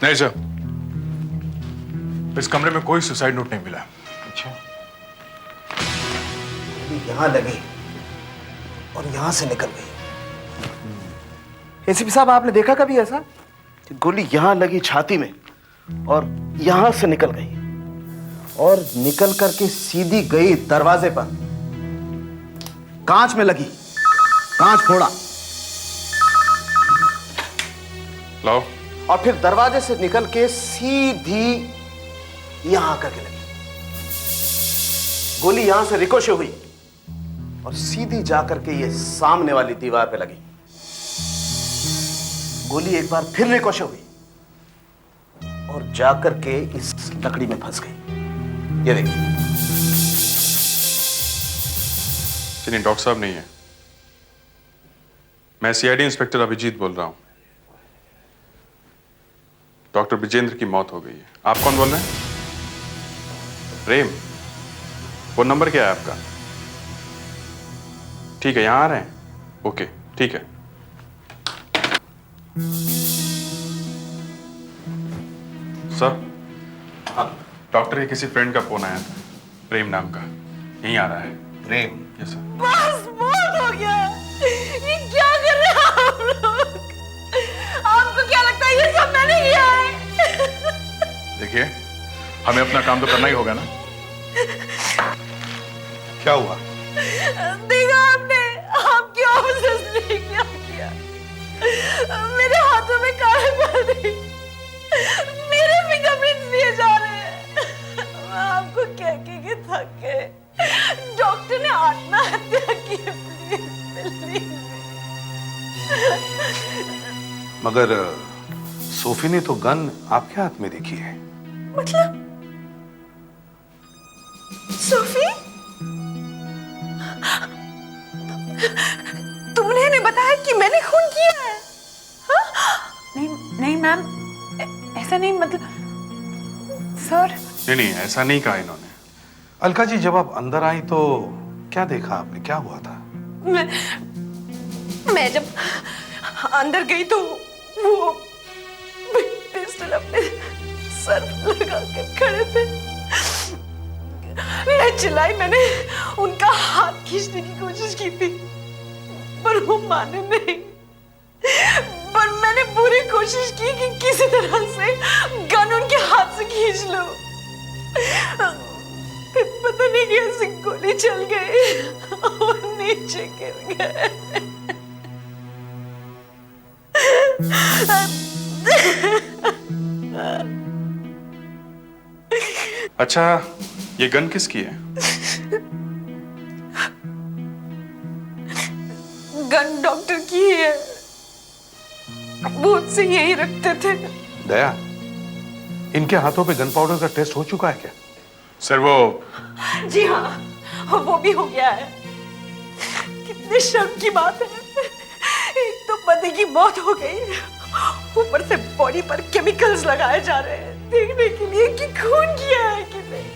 नहीं सर, इस कमरे में कोई सुसाइड नोट नहीं मिला। अच्छा, यहां लगी और यहां से निकल गई। एसीपी साहब, आपने देखा कभी ऐसा कि गोली यहां लगी छाती में और यहां से निकल गई और निकल करके सीधी गई दरवाजे पर, कांच में लगी, कांच फोड़ा लाओ। और फिर दरवाजे से निकल के सीधी यहां आकर के लगी। गोली यहां से रिकोशे हुई और सीधी जाकर के ये सामने वाली दीवार पे लगी। गोली एक बार फिर रिकोशे हुई और जाकर के इस लकड़ी में फंस गई। ये देखिए। नहीं, डॉक्टर साहब नहीं है। मैं सीआईडी इंस्पेक्टर अभिजीत बोल रहा हूं। डॉक्टर विजेंद्र की मौत हो गई है। आप कौन बोल रहे हैं? प्रेम। फोन नंबर क्या है आपका? ठीक है, यहां आ रहे हैं। ओके, ठीक है। सर, डॉक्टर के किसी फ्रेंड का फोन आया था, प्रेम नाम का। यहीं आ रहा है। प्रेम? Yes sir. बस बहुत हो गया। ये क्या कर रहे हैं आप लोग? आपको क्या लगता है ये सब मैंने किया है? देखिए, हमें अपना काम तो करना ही होगा ना। क्या हुआ? देखा आपने, आपकी ऑफिसर्स ने क्या किया? मेरे हाथों में काले पड़े, मेरे फिंगरप्रिंट्स लिए जा रहे हैं। मैं आपको कह के थक गए। डॉक्टर ने आत्महत्या की। प्लीज। मगर सोफी ने तो गन आपके हाथ में देखी है। मतलब सोफी, तुमने नहीं बताया कि मैंने खून किया है? हा? नहीं नहीं मैम, ऐसा नहीं, मतलब सर। नहीं, ऐसा नहीं कहा इन्होंने। अलका जी, जब आप अंदर आई तो क्या देखा आपने? क्या हुआ था? मैं जब अंदर गई तो वो पिस्टल अपने सर पर लगा कर खड़े थे। मैं चिल्लाई, मैंने उनका हाथ खींचने की कोशिश की थी पर वो माने नहीं। पर मैंने पूरी कोशिश की कि किसी तरह से गन उनके हाथ से खींच लो। फिर पता नहीं कैसे गोली चल गई और नीचे गिर गए। अच्छा, ये गन किसकी है? गन डॉक्टर की है, वो उससे यही रखते थे। दया, इनके हाथों पे गन पाउडर का टेस्ट हो चुका है क्या? सर वो जी हाँ, वो भी हो गया है। कितने शर्म की बात है, एक तो पति की मौत हो गई, ऊपर से बॉडी पर केमिकल्स लगाए जा रहे हैं देखने के लिए कि खून किया है कि नहीं।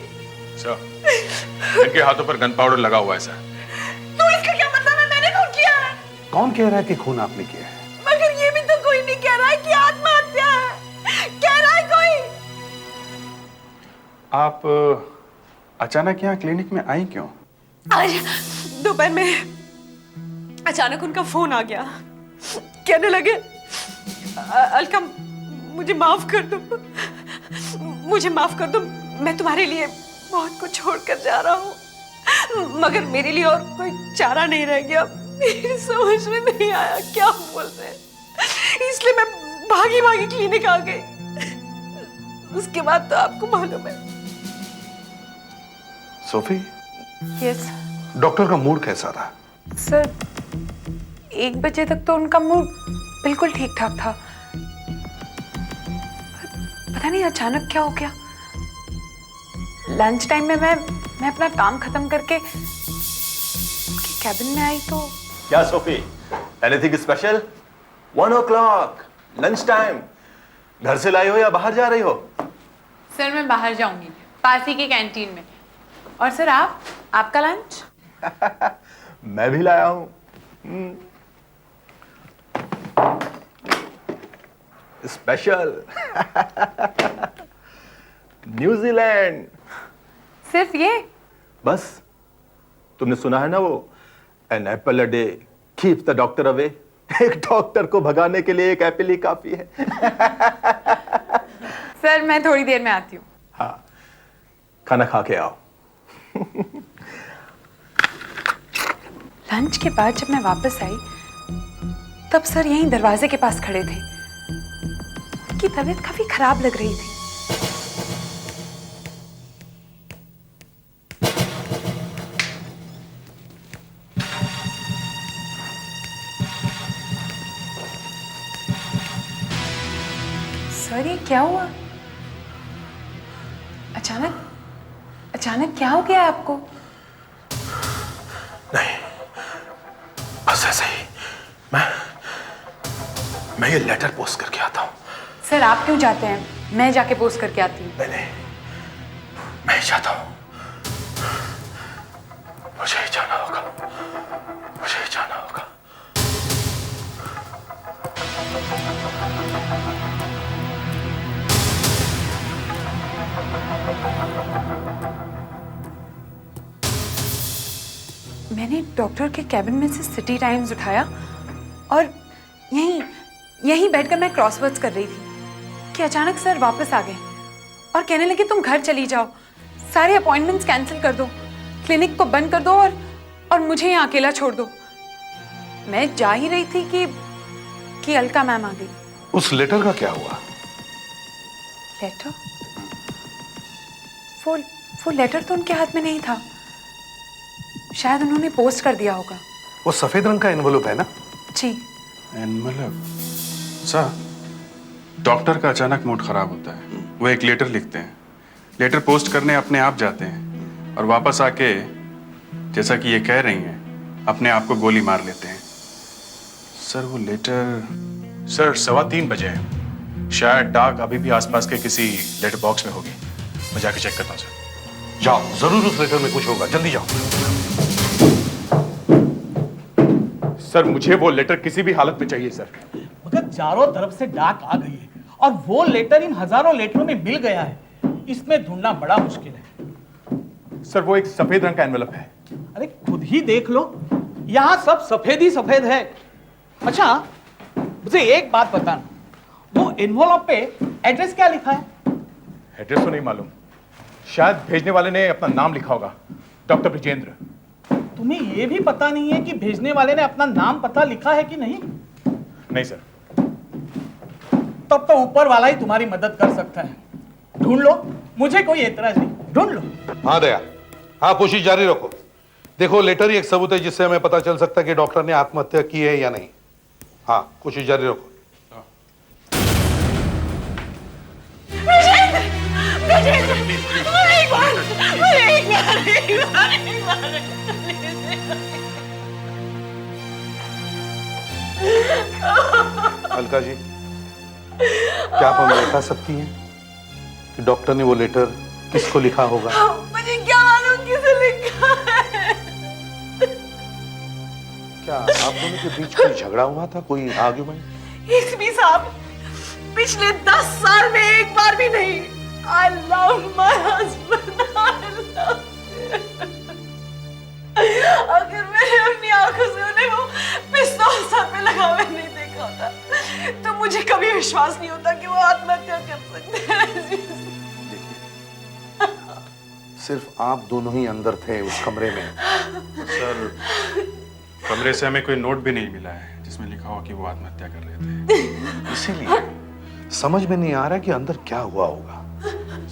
सर, इनके हाथों पर गन पाउडर लगा हुआ है सर। तो इसका क्या मतलब है मैंने खून किया है? कौन कह रहा है कि खून आपने किया है? मगर ये भी तो कोई नहीं कह रहा है कि आत्महत्या है। कह रहा है कोई। आप अचानक यहाँ क्लिनिक में आई क्यों? आज दोपहर में अचानक उनका फोन आ गया। कहने लगे, अलका मुझे माफ कर दो, मुझे माफ कर दो, मैं तुम्हारे लिए बहुत कुछ छोड़कर जा रहा हूँ, मगर मेरे लिए और कोई चारा नहीं रह गया। मेरी समझ में नहीं आया क्या बोल रहे हैं, इसलिए मैं भागी भागी क्लिनिक आ गई। उसके बाद तो आपको मालूम है। सोफी, यस डॉक्टर का मूड कैसा था? सर, 1 बजे तक तो उनका मूड बिल्कुल ठीक ठाक था। पता नहीं अचानक क्या हो गया। लंच टाइम में मैं अपना काम खत्म करके उनके कैबिन में आई तो। क्या Sophie, anything special? 1 o'clock, lunch time. घर से लाई हो या बाहर जा रही हो? सर मैं बाहर जाऊंगी, पास ही के कैंटीन में। और सर आपका लंच? मैं भी लाया हूं। Special New Zealand. सिर्फ ये? बस तुमने सुना है ना वो an apple a day keeps the doctor away. एक डॉक्टर को भगाने के लिए एक एप्पल ही काफी है। सर मैं थोड़ी देर में आती हूँ। हाँ, खाना खा के आओ। लंच के बाद जब मैं वापस आई तब सर यहीं दरवाजे के पास खड़े थे। उनकी तबीयत काफी खराब लग रही थी। सर ये क्या हुआ? अचानक क्या हो गया आपको? नहीं, बस ऐसे ही मैं ये लेटर पोस्ट करके आता हूँ। सर आप क्यों जाते हैं? मैं जाके पोस्ट करके आती हूँ। नहीं, मैं ही जाता हूँ। मुझे ही जाना होगा। मैंने डॉक्टर के कैबिन में से सिटी टाइम्स उठाया और यहीं बैठकर मैं क्रॉसवर्ड्स कर रही थी कि अचानक सर वापस आ गए और कहने लगे तुम घर चली जाओ, सारे अपॉइंटमेंट्स कैंसिल कर दो, क्लिनिक को बंद कर दो और मुझे यहाँ अकेला छोड़ दो। मैं जा ही रही थी कि अलका मैम आ गई। उस लेटर का क्या हुआ? लेटर? वो लेटर तो उनके हाथ में नहीं था, शायद उन्होंने पोस्ट कर दिया होगा। वो सफेद रंग का एनवलप है ना? जी। एनवलप? सर, डॉक्टर का अचानक मूड खराब होता है, वो एक लेटर लिखते हैं, लेटर पोस्ट करने अपने आप जाते हैं और वापस आके जैसा कि ये कह रही हैं अपने आप को गोली मार लेते हैं। सर वो लेटर? सर 3:15 बजे है, शायद डाक अभी भी आसपास के किसी लेटर बॉक्स में होगी। मैं जाके चेक करता हूँ सर। जाओ, जरूर उस लेटर में कुछ होगा, जल्दी जाओ। सर मुझे वो लेटर किसी भी हालत में चाहिए सर। मगर चारों तरफ से डाक आ गई है और वो लेटर इन हजारों लेटरों में मिल गया है, इसमें ढूंढना बड़ा मुश्किल है। सर वो एक सफेद रंग का एनवलप है। अरे खुद ही देख लो, यहाँ सब सफेद ही सफेद है। अच्छा मुझे एक बात बताना, वो एनवलप पे एड्रेस क्या लिखा है? एड्रेस तो नहीं मालूम, शायद भेजने वाले ने अपना नाम लिखा होगा, डॉक्टर ब्रिजेंद्र। तुम्हें ये भी पता नहीं है कि भेजने वाले ने अपना नाम पता लिखा है कि नहीं? नहीं सर। तब तो ऊपर वाला ही तुम्हारी मदद कर सकता है। ढूंढ लो, मुझे कोई एतराज नहीं, ढूंढ लो। हाँ दया, हाँ कोशिश जारी रखो। देखो लेटर ही एक सबूत है जिससे हमें पता चल सकता है कि डॉक्टर ने आत्महत्या की है या नहीं। हाँ कोशिश जारी रखो। अलका जी, क्या आप हमें बता सकती हैं कि डॉक्टर ने वो लेटर किसको लिखा होगा? मुझे क्या मालूम किसे लिखा है। क्या आप दोनों के बीच कोई झगड़ा हुआ था, कोई आर्ग्यूमेंट? इसमी साहब, पिछले 10 साल में एक बार भी नहीं। I love my husband. I love him. अगर मैंने अपनी आंखों से उन्हें वो पिस्तौल सर पे लगा हुआ नहीं देखा होता तो मुझे कभी विश्वास नहीं होता कि वो आत्महत्या कर सकते हैं। सिर्फ आप दोनों ही अंदर थे उस कमरे में। सर कमरे से हमें कोई नोट भी नहीं मिला है जिसमें लिखा हो कि वो आत्महत्या कर रहे थे। इसीलिए समझ में नहीं आ रहा कि अंदर क्या हुआ होगा,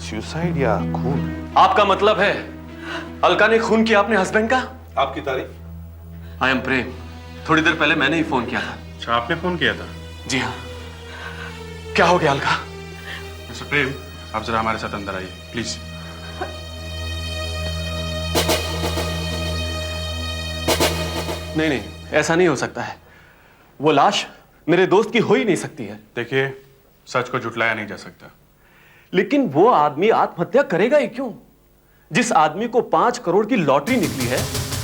सुसाइड या खून। आपका मतलब है अलका ने खून किया अपने हस्बैंड का? आपकी तारीफ? आई एम प्रेम, थोड़ी देर पहले मैंने ही फोन किया था। अच्छा आपने फोन किया था? जी हाँ। क्या हो गया अलका? मिस्टर प्रेम, आप जरा हमारे साथ अंदर आइए प्लीज। नहीं, ऐसा नहीं हो सकता है। वो लाश मेरे दोस्त की हो ही नहीं सकती है। देखिए, सच को झुटलाया नहीं जा सकता। लेकिन वो आदमी आत्महत्या करेगा ही क्यों? जिस आदमी को 5 करोड़ की लॉटरी निकली है,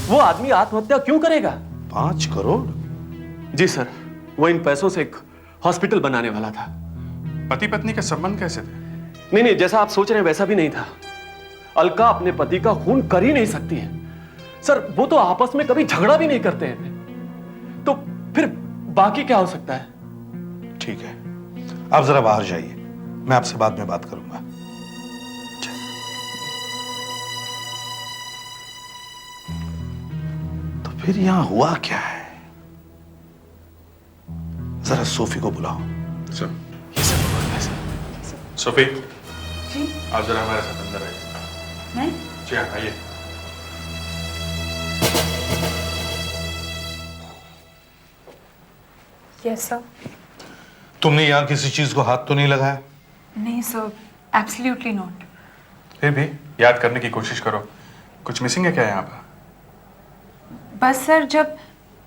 वो आदमी आत्महत्या क्यों करेगा? 5 करोड़? जी सर, वो इन पैसों से एक हॉस्पिटल बनाने वाला था। पति पत्नी का संबंध कैसे थे? नहीं नहीं, जैसा आप सोच रहे हैं वैसा भी नहीं था। अलका अपने पति का खून कर ही नहीं सकती है सर। वो तो आपस में कभी झगड़ा भी नहीं करते हैं, तो फिर बाकी क्या हो सकता है? ठीक है, आप जरा बाहर जाइए, मैं आपसे बाद में बात करूंगा। तो फिर यहां हुआ क्या है? जरा सोफी को बुलाओ। सर, ये सब हुआ कैसे? सोफी, जी आप जरा हमारे साथ अंदर आइए। नहीं जी हाँ, आइए। Yes sir. तुमने यहां किसी चीज को हाथ तो नहीं लगाया? नहीं सर, एब्सोल्युटली नॉट। फिर भी याद करने की कोशिश करो, कुछ मिसिंग है क्या यहाँ पर? बस सर, जब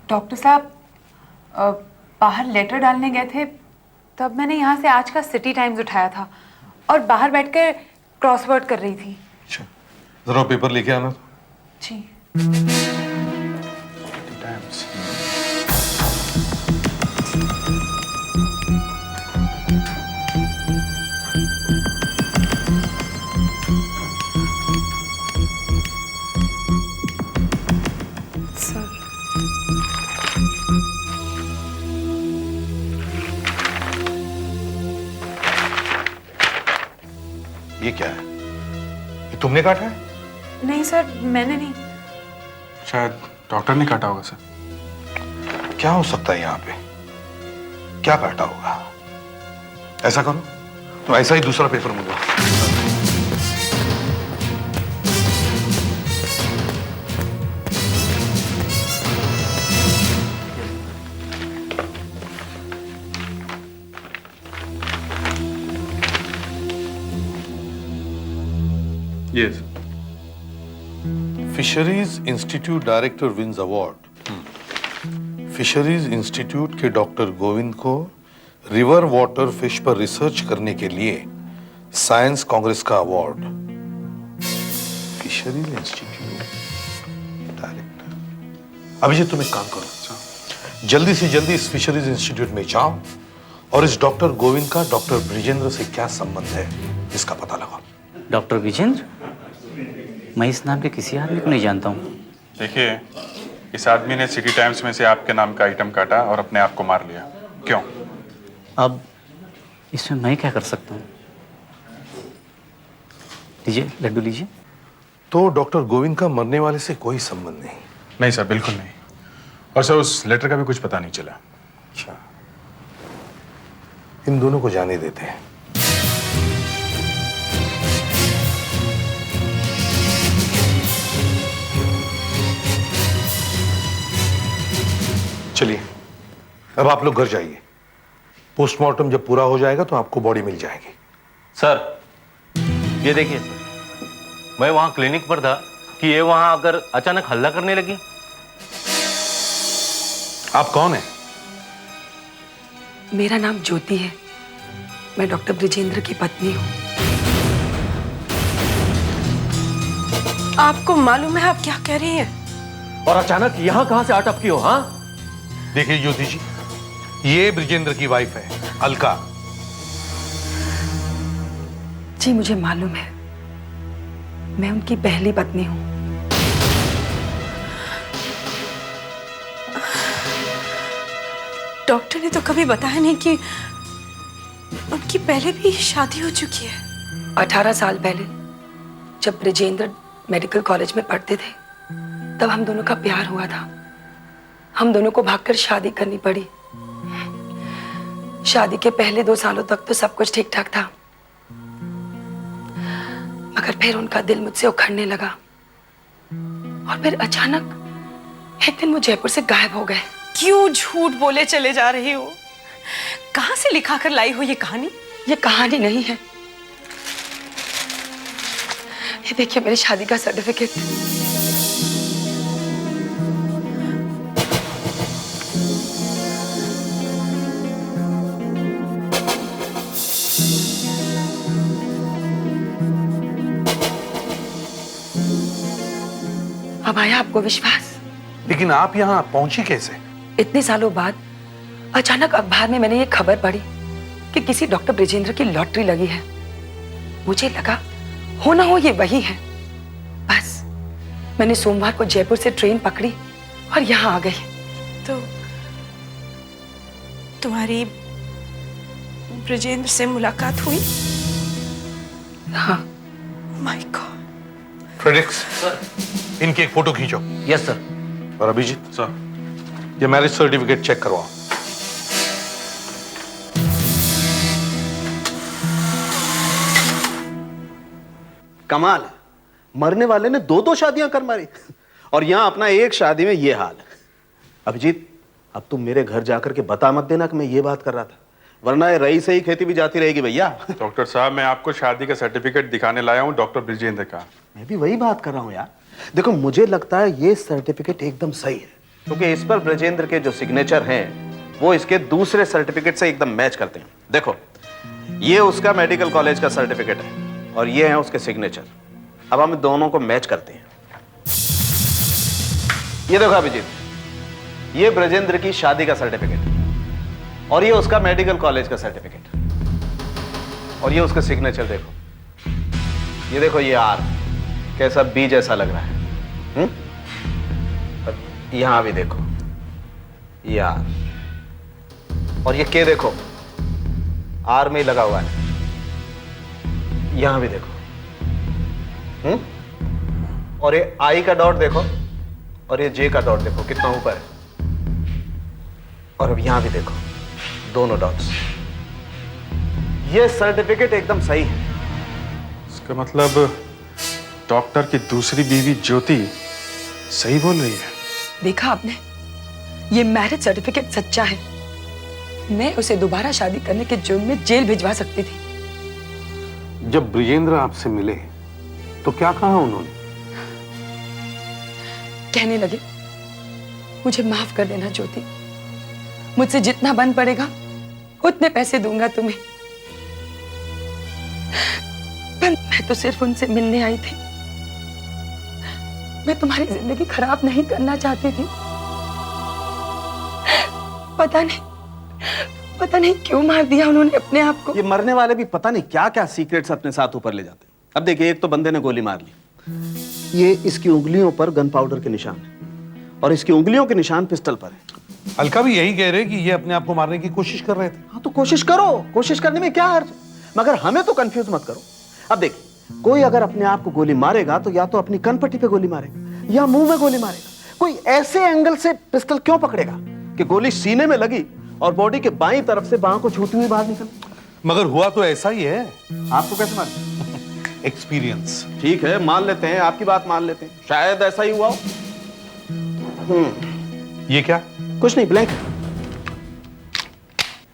डॉक्टर साहब बाहर लेटर डालने गए थे तब मैंने यहाँ से आज का सिटी टाइम्स उठाया था और बाहर बैठकर क्रॉसवर्ड कर रही थी। अच्छा, जरा पेपर लेके आना। जी। टाइम्स। सर ये क्या है? ये तुमने काटा है? नहीं सर, मैंने नहीं। शायद डॉक्टर ने काटा होगा सर। क्या हो सकता है यहाँ पे? क्या काटा होगा? ऐसा करो, तो ऐसा ही दूसरा पेपर मंगवाओ। Yes. Fisheries institute director wins award. Fisheries institute के डॉक्टर गोविंद को रिवर वाटर फिश पर रिसर्च करने के लिए साइंस कांग्रेस का award. Fisheries institute director. Abhijit, तुम एक काम करो, जल्दी से जल्दी इस फिशरीज इंस्टीट्यूट में जाओ और इस डॉक्टर गोविंद का डॉक्टर ब्रिजेंद्र से क्या संबंध है इसका पता लगाओ। डॉक्टर विजेंद्र? मैं इस नाम के किसी आदमी को नहीं जानता हूँ। देखिए, इस आदमी ने सिटी टाइम्स में से आपके नाम का आइटम काटा और अपने आप को मार लिया। क्यों? अब इसमें मैं क्या कर सकता हूँ? लीजिए, लड्डू लीजिए। तो डॉक्टर गोविंद का मरने वाले से कोई संबंध नहीं? नहीं सर, बिल्कुल नहीं। और सर, उस लेटर का भी कुछ पता नहीं चला। अच्छा, इन दोनों को जाने देते हैं। चलिए, अब आप लोग घर जाइए। पोस्टमार्टम जब पूरा हो जाएगा तो आपको बॉडी मिल जाएगी। सर, ये देखिए सर, मैं वहां क्लिनिक पर था कि ये वहां आकर अचानक हल्ला करने लगी। आप कौन हैं? मेरा नाम ज्योति है। मैं डॉक्टर ब्रिजेंद्र की पत्नी हूँ। आपको मालूम है आप क्या कह रही हैं? और अचानक यहाँ कहाँ से अटपकी हो? हाँ, देखिए ज्योति जी, ये ब्रिजेंद्र की वाइफ है अलका। जी मुझे मालूम है, मैं उनकी पहली पत्नी हूँ। डॉक्टर ने तो कभी बताया नहीं कि उनकी पहले भी शादी हो चुकी है। 18 साल पहले जब ब्रिजेंद्र मेडिकल कॉलेज में पढ़ते थे तब हम दोनों का प्यार हुआ था। हम दोनों को भागकर शादी करनी पड़ी। शादी के पहले 2 सालों तक तो सब कुछ ठीक ठाक था, मगर फिर उनका दिल मुझसे उखड़ने लगा और फिर अचानक एक दिन वो जयपुर से गायब हो गए। क्यों झूठ बोले चले जा रही हो? कहां से लिखा कर लाई हो ये कहानी? ये कहानी नहीं है, ये देखिए मेरी शादी का सर्टिफिकेट। अब आया आपको विश्वास? लेकिन आप यहाँ पहुंची कैसे? इतने सालों बाद अचानक अखबार में मैंने ये खबर पढ़ी कि किसी डॉक्टर ब्रिजेंद्र की लॉटरी लगी है। मुझे लगा हो ना हो ये वही है। बस मैंने सोमवार को जयपुर से ट्रेन पकड़ी और यहाँ आ गई। तो तुम्हारी ब्रिजेंद्र से मुलाकात हुई? हाँ। My God. फ्रेडरिक्स, इनकी एक फोटो खींचो। Yes sir. और अभिजीत सर, ये मैरिज सर्टिफिकेट चेक करवाओ। कमाल है, मरने वाले ने 2-2 शादियां कर मारी और यहां अपना एक शादी में ये हाल है। अभिजीत, अब तुम मेरे घर जाकर के बता मत देना कि मैं ये बात कर रहा था, वरना ये रही से ही खेती भी जाती रहेगी भैया। डॉक्टर साहब, मैं आपको शादी का सर्टिफिकेट दिखाने लाया हूँ डॉक्टर ब्रिजेंद्र का। मैं भी वही बात कर रहा हूं यार। देखो, मुझे लगता है ये सर्टिफिकेट एकदम सही है, क्योंकि इस पर ब्रजेंद्र के जो सिग्नेचर हैं वो इसके दूसरे सर्टिफिकेट से एकदम मैच करते हैं। देखो, ये उसका मेडिकल कॉलेज का सर्टिफिकेट है और ये है उसके सिग्नेचर। अब हम दोनों को मैच करते हैं। ये देखो अभिजीत, ये ब्रजेंद्र की शादी का सर्टिफिकेट और ये उसका मेडिकल कॉलेज का सर्टिफिकेट और ये उसका सिग्नेचर। देखो, ये देखो, ये आर कैसा बी जैसा लग रहा है। यहां भी देखो, ये आर, और ये के देखो, आर में ही लगा हुआ है। यहां भी देखो, और ये आई का डॉट देखो और ये जे का डॉट देखो कितना ऊपर है। और अब यहां भी देखो, दोनों डॉट्स। ये सर्टिफिकेट एकदम सही है। इसका मतलब डॉक्टर की दूसरी बीवी ज्योति सही बोल रही है। देखा आपने, ये मैरिज सर्टिफिकेट सच्चा है। मैं उसे दोबारा शादी करने के जुर्म में जेल भिजवा सकती थी। जब ब्रिजेंद्र आपसे मिले तो क्या कहा उन्होंने? कहने लगे, मुझे माफ कर देना ज्योति, मुझसे जितना बन पड़ेगा उतने पैसे दूंगा तुम्हें। पर मैं तो सिर्फ उनसे मिलने आई थी। मैं तुम्हारी जिंदगी खराब नहीं करना चाहती थी। पता नहीं क्यों मार दिया उन्होंने अपने आप को। ये मरने वाले भी पता नहीं क्या क्या सीक्रेट्स अपने साथ ऊपर ले जाते हैं। अब देखिए, एक तो बंदे ने गोली मार ली, ये इसकी उंगलियों पर गन पाउडर के निशान है और इसकी उंगलियों के निशान पिस्टल पर है। अलका भी यही कह रहे कि ये अपने आप को मारने की कोशिश कर रहे थे। हाँ, तो कोशिश करो, कोशिश करने में क्या हर्ज, मगर हमें तो कंफ्यूज मत करो। अब देखिए, कोई अगर अपने आप को गोली मारेगा तो या तो अपनी कनपट्टी पे गोली मारेगा या मुंह में गोली मारेगा। कोई ऐसे एंगल से पिस्टल क्यों पकड़ेगा कि गोली सीने में लगी और बॉडी के बाईं तरफ से बाह को छूती हुई बाहर निकल। मगर हुआ तो ऐसा ही है। आपको कैसे मालूम? एक्सपीरियंस। ठीक है, मान लेते हैं, आपकी बात मान लेते हैं, शायद ऐसा ही हुआ हो। ये क्या? कुछ नहीं, ब्लैंक।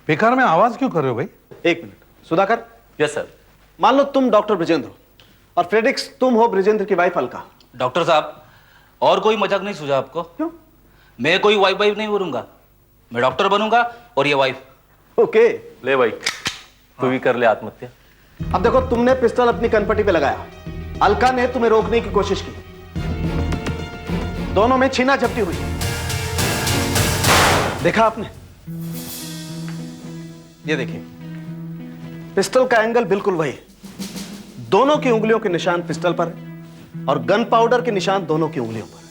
बेकार में आवाज क्यों कर रहे हो भाई? एक मिनट, सुधाकर। Yes sir. मान लो तुम डॉक्टर ब्रिजेंद्र हो और फ्रेडरिक्स तुम हो ब्रिजेंद्र की वाइफ अलका। डॉक्टर साहब, और कोई मजाक नहीं सूझा आपको? क्यों? मैं कोई वाइफ नहीं बनूंगा, मैं डॉक्टर बनूंगा और ये वाइफ। ओके, ले भाई, तू भी कर ले आत्महत्या। अब देखो, तुमने पिस्टल अपनी कनपट्टी पे लगाया, अलका ने तुम्हें रोकने की कोशिश की, दोनों में छीना झपटी हुई। देखा आपने? ये देखिए, पिस्टल का एंगल बिल्कुल वही है। दोनों की उंगलियों के निशान पिस्टल पर है और गन पाउडर के निशान दोनों की उंगलियों पर है।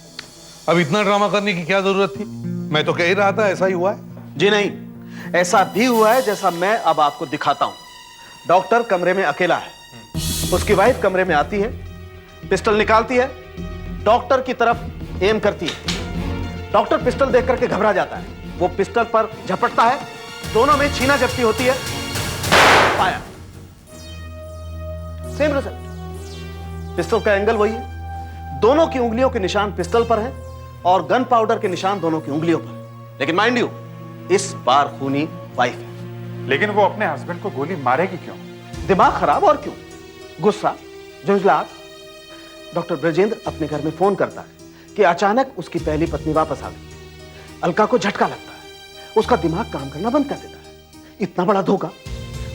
अब इतना ड्रामा करने की क्या जरूरत थी? मैं तो कह ही रहा था ऐसा ही हुआ है। जी नहीं, ऐसा भी हुआ है जैसा मैं अब आपको दिखाता हूं। डॉक्टर कमरे में अकेला है, उसकी वाइफ कमरे में आती है, पिस्टल निकालती है, डॉक्टर की तरफ एम करती है। डॉक्टर पिस्टल देख करके घबरा जाता है, वो पिस्टल पर झपटता है, दोनों में छीना झपटी होती है, फायर। Same result. पिस्टल का एंगल वही है, दोनों की उंगलियों के निशान पिस्टल पर है और गन पाउडर के निशान दोनों की उंगलियों पर। लेकिन माइंड यू, इस बार खूनी वाइफ है। लेकिन वो अपने हस्बैंड को गोली मारेगी क्यों? दिमाग खराब और क्यों? गुस्सा, झुंझलाहट। डॉक्टर ब्रजेंद्र अपने घर में फोन करता है कि अचानक उसकी पहली पत्नी वापस आ गई। अलका को झटका लगता है, उसका दिमाग काम करना बंद कर देता है। इतना बड़ा धोखा।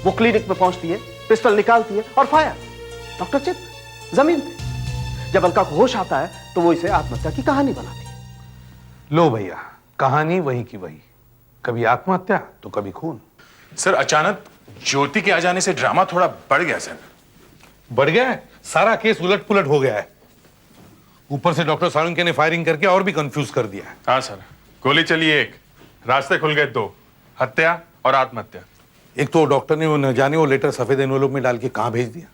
वो क्लिनिक में पहुंचती है, पिस्टल निकालती है और फायर। डॉक्टर चित जमीन पे। जब अलका को होश आता है तो वो इसे आत्महत्या की कहानी बनाती है। लो भैया, कहानी वही की वही, कभी आत्महत्या तो कभी खून। सर, अचानक ज्योति के आ जाने से ड्रामा थोड़ा बढ़ गया सर। बढ़ गया है, सारा केस उलट पुलट हो गया है। ऊपर से डॉक्टर साळुंखे ने फायरिंग करके और भी कंफ्यूज कर दिया है। हाँ सर, गोली चली एक, रास्ते खुल गए दो, हत्या और आत्महत्या। एक तो डॉक्टर ने वो न जाने वो लेटर सफेद एनवेलप में डाल के कहां भेज दिया,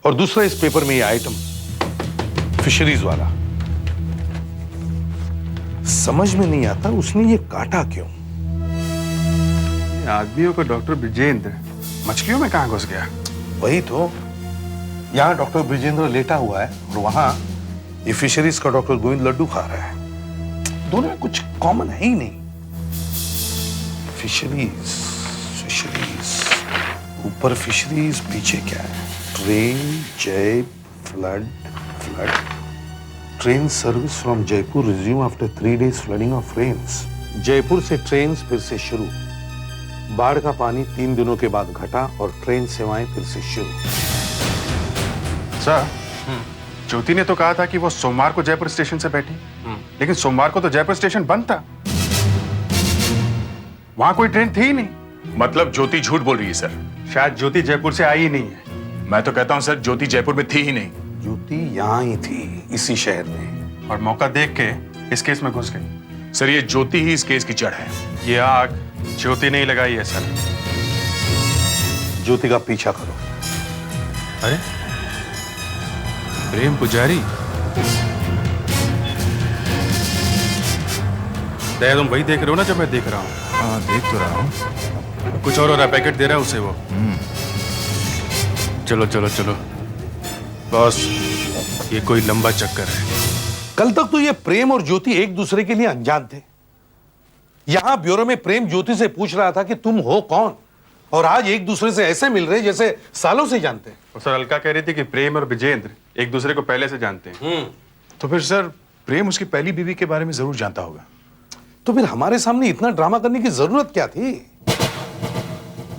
और दूसरा इस पेपर में ये आइटम फिशरीज वाला। समझ में नहीं आता उसने ये काटा क्यों। आदमियों को डॉक्टर ब्रिजेंद्र मछलियों में कहां घुस गया? वही तो, यहां डॉक्टर ब्रिजेंद्र लेटा हुआ है और वहां ये फिशरीज का डॉक्टर गोविंद लड्डू खा रहा है। दोनों में कुछ कॉमन है ही नहीं। फिशरीज फिशरीज, ऊपर फिशरीज, पीछे क्या है? Train, Jai, flood, flood. Train service from Jaipur resume after 3 days flooding of rains. Jaipur से ट्रेन फिर से शुरू। बाढ़ का पानी 3 दिनों के बाद घटा और ट्रेन सेवाएं फिर से शुरू। सर, ज्योति ने तो कहा था कि वो सोमवार को जयपुर स्टेशन से बैठी, लेकिन सोमवार को तो जयपुर स्टेशन बंद था, वहां कोई ट्रेन थी ही नहीं। मतलब ज्योति झूठ बोल रही है सर? शायद ज्योति जयपुर से आई ही नहीं है। मैं तो कहता हूं सर, ज्योति जयपुर में थी ही नहीं। ज्योति यहां ही थी, इसी शहर में, और मौका देख के इस केस में घुस गई। सर, ये ज्योति ही इस केस की जड़ है। ये आग ज्योति ने ही लगाई है सर। ज्योति का पीछा करो। अरे प्रेम पुजारी, दया तुम वही देख रहे हो ना जो मैं देख रहा हूँ? हाँ, देख तो रहा हूँ। कुछ और हो रहा है, पैकेट दे रहा है उसे वो। चलो चलो चलो बॉस, ये कोई लंबा चक्कर है। कल तक तो ये प्रेम और ज्योति एक दूसरे के लिए अनजान थे। यहां ब्यूरो में प्रेम ज्योति से पूछ रहा था कि तुम हो कौन, और आज एक दूसरे से ऐसे मिल रहे जैसे सालों से जानते हैं। और सर, अलका कह रही थी कि प्रेम और विजेंद्र एक दूसरे को पहले से जानते हैं। तो फिर सर, प्रेम उसकी पहली बीवी के बारे में जरूर जानता होगा। तो फिर हमारे सामने इतना ड्रामा करने की जरूरत क्या थी?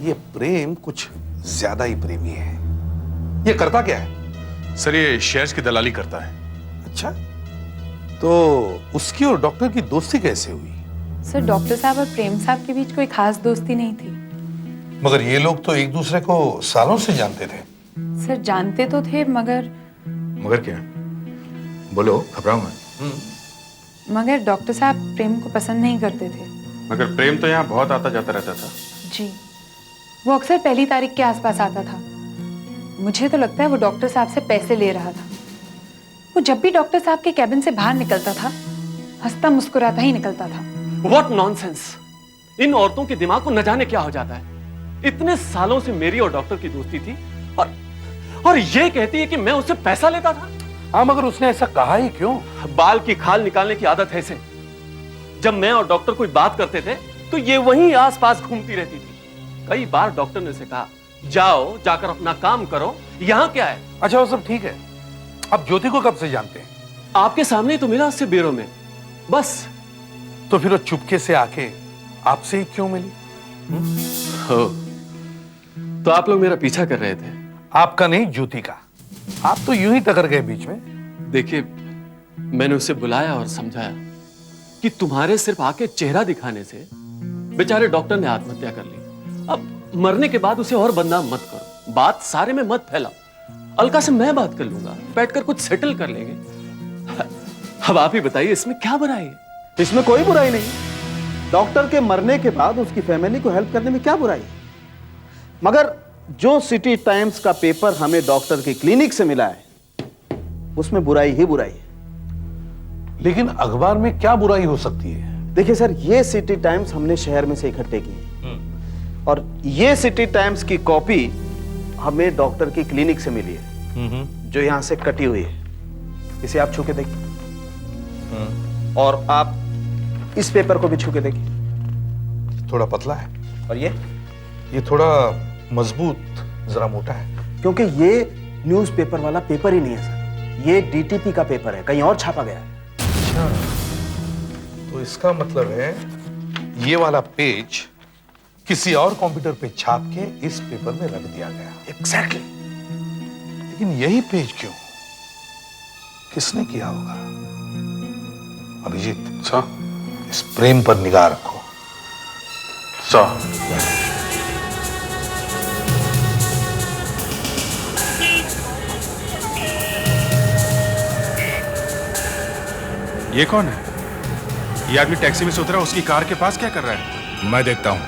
ये प्रेम कुछ ज्यादा ही प्रेमी है। ये करता क्या है? सर, ये शेयर्स की दलाली करता है। अच्छा, तो उसकी और डॉक्टर की दोस्ती कैसे हुई? सर, डॉक्टर साहब और प्रेम साहब के बीच कोई खास दोस्ती नहीं थी। मगर ये लोग तो एक दूसरे को सालों से जानते थे। सर, जानते तो थे मगर क्या? बोलो, घबराओ मत। मगर डॉक्टर साहब प्रेम को पसंद नहीं करते थे। मगर प्रेम तो यहाँ बहुत आता जाता रहता था। जी, वो अक्सर पहली तारीख के आसपास आता था। मुझे तो लगता है वो डॉक्टर साहब से पैसे ले रहा था। वो जब भी डॉक्टर साहब के कैबिन से बाहर निकलता था, हंसता मुस्कुराता ही निकलता था। What nonsense! इन औरतों के दिमाग को न जाने क्या हो जाता है। इतने सालों से मेरी और डॉक्टर की दोस्ती थी, और ये कहती है कि मैं उससे पैसा लेता था। हाँ, मगर उसने ऐसा कहा ही क्यों? बाल की खाल निकालने की आदत है इसे। जब मैं और डॉक्टर कोई बात करते थे तो ये वहीं आसपास घूमती रहती थी। कई बार डॉक्टर ने उसे कहा, जाओ जाकर अपना काम करो, यहां क्या है? अच्छा, वो सब ठीक है। अब ज्योति को कब से जानते हैं? आपके सामने ही तो मिला उससे ब्यूरो में, बस। तो फिर वो चुपके से आके आपसे ही क्यों मिली? हो, तो आप लोग मेरा पीछा कर रहे थे? आपका नहीं, ज्योति का। आप तो यूं ही टकर गए बीच में। देखिए, मैंने उसे बुलाया और समझाया कि तुम्हारे सिर्फ आके चेहरा दिखाने से बेचारे डॉक्टर ने आत्महत्या कर ली। अब मरने के बाद उसे और बदनाम मत करो, बात सारे में मत फैलाओ। अलका से मैं बात कर लूंगा, बैठकर कुछ सेटल कर लेंगे। अब आप ही बताइए, इसमें क्या बुराई है? इसमें कोई बुराई नहीं। डॉक्टर के मरने के बाद उसकी फैमिली को हेल्प करने में क्या बुराई है? मगर जो सिटी टाइम्स का पेपर हमें डॉक्टर के क्लिनिक से मिला है, उसमें बुराई ही बुराई है। लेकिन अखबार में क्या बुराई हो सकती है? देखिए सर, ये सिटी टाइम्स हमने शहर में से इकट्ठे की है, और ये सिटी टाइम्स की कॉपी हमें डॉक्टर की क्लिनिक से मिली है, जो यहां से कटी हुई है। इसे आप छू के देखिए, और आप इस पेपर को भी छू के देखिए। थोड़ा पतला है, और ये थोड़ा मजबूत, जरा मोटा है। क्योंकि ये न्यूज़पेपर वाला पेपर ही नहीं है सर, ये डीटीपी का पेपर है, कहीं और छापा गया है। अच्छा, तो इसका मतलब है ये वाला पेज किसी और कंप्यूटर पे छाप के इस पेपर में रख दिया गया। एग्जैक्टली। लेकिन यही पेज क्यों? किसने किया होगा? अभिजीत, इस प्रेम पर निगाह रखो। ये कौन है? ये आदमी टैक्सी में से उतरा, उसकी कार के पास क्या कर रहा है? मैं देखता हूं।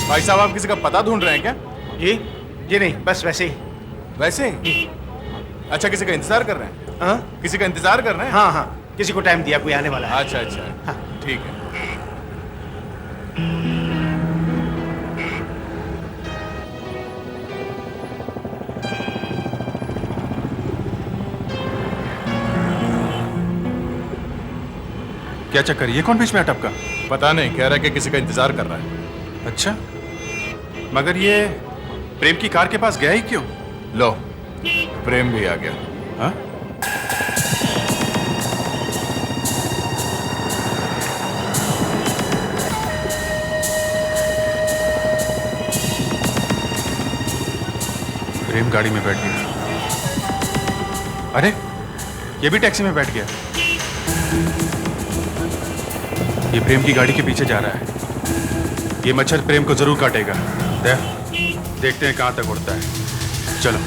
भाई साहब, आप किसी का पता ढूंढ रहे हैं क्या? जी नहीं, बस वैसे ही। वैसे ही? अच्छा, किसी का इंतजार कर रहे हैं? हाँ किसी का इंतजार कर रहे हैं? हाँ, किसी को टाइम दिया, कोई आने वाला है। अच्छा, ठीक है। क्या चक्कर? ये कौन बीच में अटपका? पता नहीं, कह रहा है कि किसी का इंतजार कर रहा है। अच्छा, मगर ये प्रेम की कार के पास गया ही क्यों? लो, प्रेम भी आ गया। हाँ? प्रेम गाड़ी में बैठ गया। अरे, ये भी टैक्सी में बैठ गया। ये प्रेम की गाड़ी के पीछे जा रहा है। ये मच्छर प्रेम को जरूर काटेगा। देखते हैं कहां तक उड़ता है। चलो।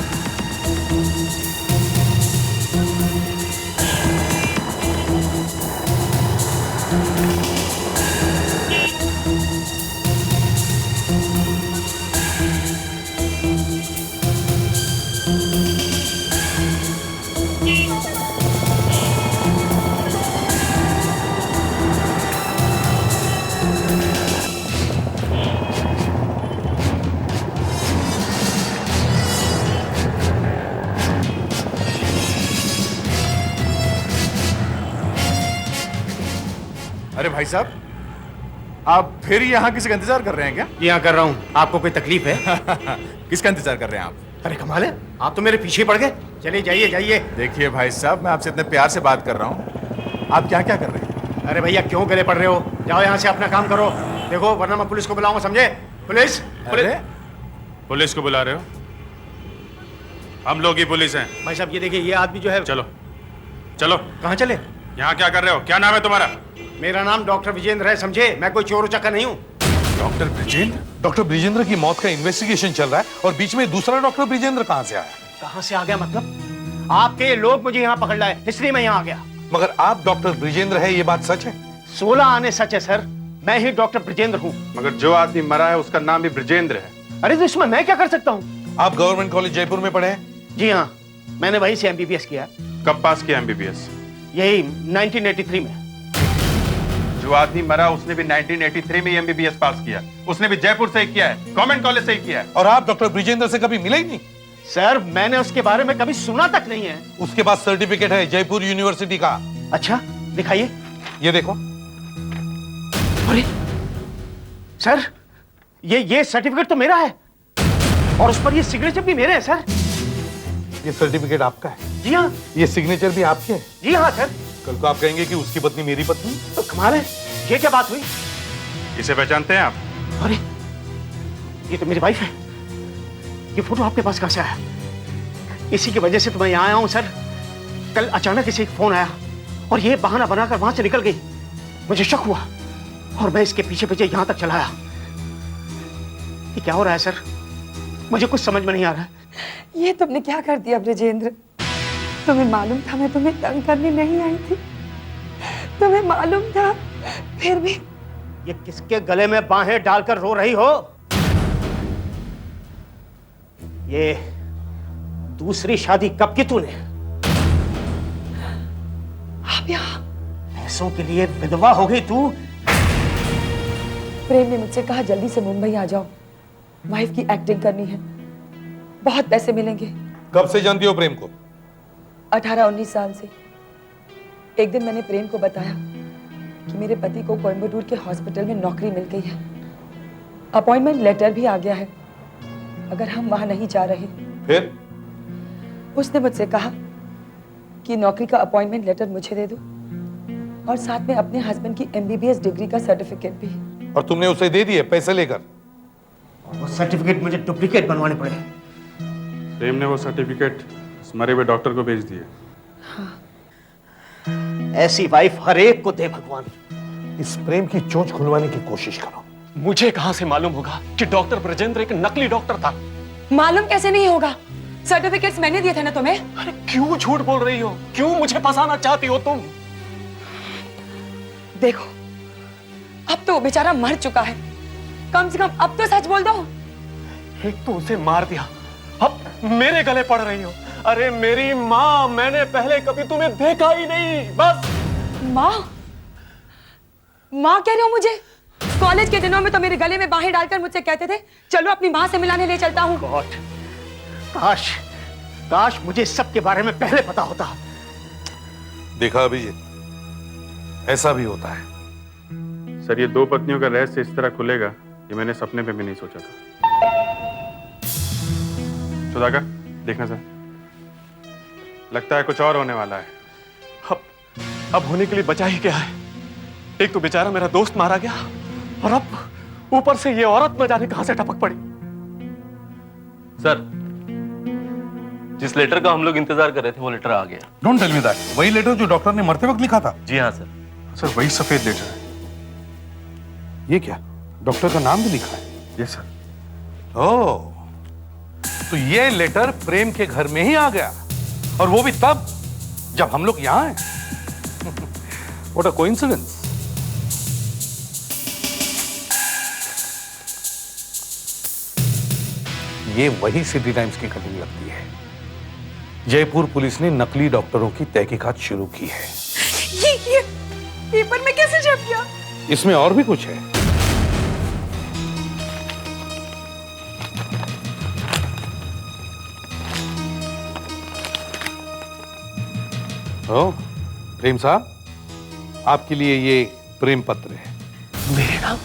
अरे भाई साहब, आप फिर यहाँ किसी का इंतजार कर रहे हैं क्या? यहाँ कर रहा हूँ। आपको कोई तकलीफ है? किसका इंतजार कर रहे हैं आप? अरे कमाल है, आप तो मेरे पीछे पड़ गए। चलिए जाइए जाइए। देखिए भाई साहब, मैं आपसे इतने प्यार से बात कर रहा हूँ, आप क्या क्या कर रहे हैं? अरे भैया, क्यों गले पड़ रहे हो? जाओ यहाँ से, अपना काम करो। देखो, वरना मैं पुलिस को बुलाऊंगा, समझे? पुलिस! अरे, पुलिस को बुला रहे हो? हम लोग ही पुलिस हैं। भाई साहब, ये देखिए, ये आदमी जो है। चलो चलो। कहाँ चले? यहाँ क्या कर रहे हो? क्या नाम है तुम्हारा? मेरा नाम डॉक्टर विजेंद्र है, समझे? मैं कोई चोर उचक्का नहीं हूँ। डॉक्टर ब्रिजेंद्र? डॉक्टर ब्रिजेंद्र की मौत का इन्वेस्टिगेशन चल रहा है और बीच में दूसरा डॉक्टर ब्रिजेंद्र कहां से आया? कहां से आ गया मतलब? आपके लोग मुझे यहाँ पकड़ लाए, इसलिए मैं यहाँ आ गया। मगर आप डॉक्टर ब्रिजेंद्र है, ये बात सच है? 16 आने सच है सर, मैं ही डॉक्टर ब्रिजेंद्र हूँ। मगर जो आदमी मरा है उसका नाम भी ब्रिजेंद्र है। अरे तो इसमें मैं क्या कर सकता हूँ? आप गवर्नमेंट कॉलेज जयपुर में पढ़े हैं? जी हाँ, मैंने वहीं से MBBS किया। कब पास किया MBBS? यही 1983 में। जो आदमी मरा उसने भी 1983 में MBBS पास किया। उसने भी जयपुर से ही किया है, गवर्नमेंट कॉलेज से ही किया है। और आप डॉक्टर ब्रिजेंद्र से कभी मिले ही नहीं? सर, मैंने उसके बारे में कभी सुना तक नहीं है। उसके पास सर्टिफिकेट है जयपुर यूनिवर्सिटी का। अच्छा, दिखाइए। ये देखो। अरे सर, ये सर्टिफिकेट तो मेरा है और उस पर ये सिग्नेचर भी मेरे हैं सर। ये सर्टिफिकेट आपका है? जी हाँ। ये सिग्नेचर भी आपके है? जी हाँ सर। कल को आप कहेंगे कि उसकी पत्नी मेरी पत्नी? तो कमाल है, ये क्या बात हुई? इसे पहचानते हैं आप? अरे, ये तो मेरी वाइफ है। ये फोटो आपके पास कहाँ से आया? इसी की वजह से तो मैं यहाँ आया हूँ सर। कल अचानक इसे एक फोन आया और ये बहाना बनाकर वहां से निकल गई। मुझे शक हुआ और मैं इसके पीछे पीछे यहाँ तक चला आया। ये क्या हो रहा है सर? मुझे कुछ समझ में नहीं आ रहा है। ये तुमने क्या कर दिया ब्रिजेंद्र? तुम्हें मालूम था मैं तुम्हें तंग करने नहीं आई थी? तुम्हें मालूम था, फिर भी? ये किसके गले में बाहें डालकर रो रही हो? ये दूसरी शादी कब की तूने? आप यहाँ पैसों के लिए विधवा हो गई तू? प्रेम ने मुझसे कहा जल्दी से मुंबई आ जाओ, वाइफ की एक्टिंग करनी है, बहुत पैसे मिलेंगे। कब से जानती हो प्रेम को? 18-19 साल से। एक दिन मैंने प्रेम को बताया कि मेरे पति को कोयम्बटूर के हॉस्पिटल में नौकरी मिल गई है, अपॉइंटमेंट लेटर भी आ गया है, अगर हम वहां नहीं जा रहे। फिर? उसने मुझसे कहा कि नौकरी का अपॉइंटमेंट लेटर मुझे दे दो और साथ में अपने हस्बैंड की MBBS डिग्री का सर्टिफिकेट भी। और तुमने उसे दे दिए पैसे लेकर? वो सर्टिफिकेट मुझे डुप्लीकेट बनवाने पड़े। प्रेम ने वो सर्टिफिकेट मरे हुए डॉक्टर को भेज दिए। ऐसी वाइफ हर एक को दे भगवान। इस प्रेम की चोंच खुलवाने की कोशिश करो। मुझे कहां से मालूम होगा कि डॉक्टर ब्रजेंद्र एक नकली डॉक्टर था? मालूम कैसे नहीं होगा? सर्टिफिकेट्स मैंने दिए थे ना तुम्हें। अरे क्यों झूठ बोल रही हो? क्यों मुझे फंसाना चाहती हो तुम? देखो, अब तो वो बेचारा मर चुका है, कम से कम अब तो सच बोल दो। एक तो उसे मार दिया, अब मेरे गले पड़ रही हो। अरे मेरी माँ, मैंने पहले कभी तुम्हें देखा ही नहीं। बस माँ? माँ कह रहे हो मुझे? कॉलेज के दिनों में तो मेरे गले में बाहें डालकर मुझसे कहते थे चलो अपनी माँ से मिलाने ले चलता हूँ। गॉड, काश काश मुझे इस सब के बारे में पहले पता होता। देखा अभिजीत, ऐसा भी होता है। सर, ये 2 पत्नियों का रहस्य इस तरह खुलेगा ये मैंने सपने में भी नहीं सोचा था। सुधाकर, देखना सर, लगता है कुछ और होने वाला है। अब होने के लिए बचा ही क्या है? एक तो बेचारा मेरा दोस्त मारा गया और अब ऊपर से ये औरत न जाने कहां से टपक पड़ी। सर, जिस लेटर का हम लोग इंतजार कर रहे थे वो लेटर आ गया। Don't tell me that. वही लेटर जो डॉक्टर ने मरते वक्त लिखा था? जी हाँ सर। सर, वही सफेद लेटर है। ये क्या, डॉक्टर का नाम भी लिखा है? Yes sir. ओह, तो ये लेटर प्रेम के घर में ही आ गया, और वो भी तब जब हम लोग यहां हैं। What a coincidence. ये वही सिटी टाइम्स की कटिंग लगती है। जयपुर पुलिस ने नकली डॉक्टरों की तहकीकात शुरू की है। ये पेपर में कैसे छप गया? इसमें और भी कुछ है। ओ, प्रेम साहब, आपके लिए ये प्रेम पत्र है। मेरे नाम?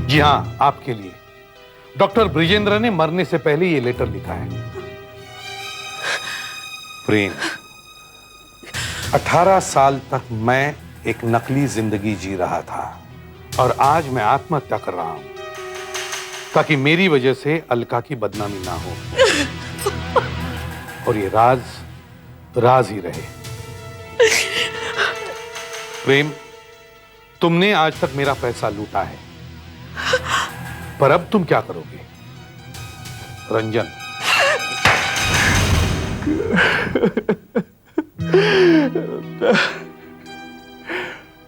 जी हाँ, आपके लिए। डॉक्टर ब्रिजेंद्र ने मरने से पहले ये लेटर लिखा है। प्रेम, 18 साल तक मैं एक नकली जिंदगी जी रहा था और आज मैं आत्महत्या कर रहा हूं ताकि मेरी वजह से अलका की बदनामी ना हो और ये राज राज ही रहे। प्रेम, तुमने आज तक मेरा पैसा लूटा है, पर अब तुम क्या करोगे? रंजन।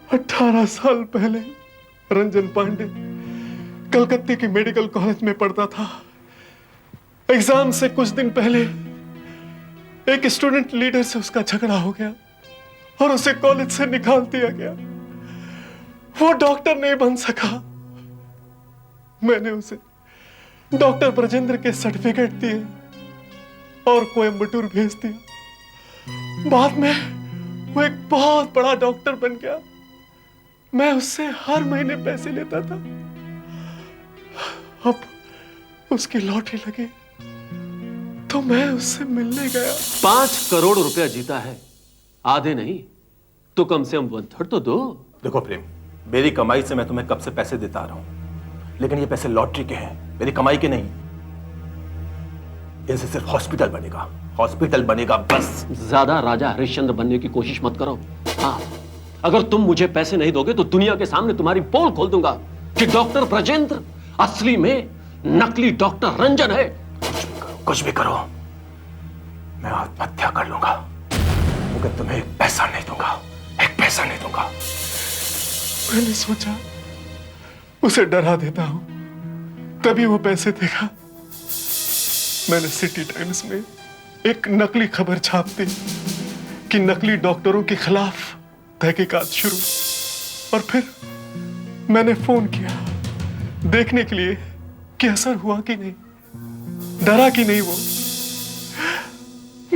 18 साल पहले रंजन पांडे कलकत्ते के मेडिकल कॉलेज में पढ़ता था। एग्जाम से कुछ दिन पहले एक स्टूडेंट लीडर से उसका झगड़ा हो गया और उसे कॉलेज से निकाल दिया गया। वो डॉक्टर नहीं बन सका। मैंने उसे डॉक्टर ब्रजेंद्र के सर्टिफिकेट दिए और कोयम्बटूर भेज दिया। बाद में वो एक बहुत बड़ा डॉक्टर बन गया। मैं उससे हर महीने पैसे लेता था। अब उसकी लॉटरी लगी तो मैं उससे मिलने गया। 5 करोड़ रुपया जीता है, आधे नहीं तो कम से कम 1/3 तो दो। देखो प्रेम, मेरी कमाई से मैं तुम्हें कब से पैसे देता आ रहा हूं, लेकिन ये पैसे लॉटरी के हैं, मेरी कमाई के नहीं। इनसे सिर्फ हॉस्पिटल बनेगा बस। ज्यादा राजा हरिश्चंद्र बनने की कोशिश मत करो। हाँ, अगर तुम मुझे पैसे नहीं दोगे तो दुनिया के सामने तुम्हारी पोल खोल दूंगा कि डॉक्टर ब्रजेंद्र असली में नकली डॉक्टर रंजन है। कुछ भी करो, मैं आत्महत्या कर लूंगा, मगर तुम्हें एक पैसा नहीं दूंगा। मैंने सोचा उसे डरा देता हूं, तभी वो पैसे देगा। मैंने सिटी टाइम्स में एक नकली खबर छाप दी कि नकली डॉक्टरों के खिलाफ तहकीकात शुरू, और फिर मैंने फोन किया देखने के लिए कि असर हुआ कि नहीं, डरा कि नहीं वो।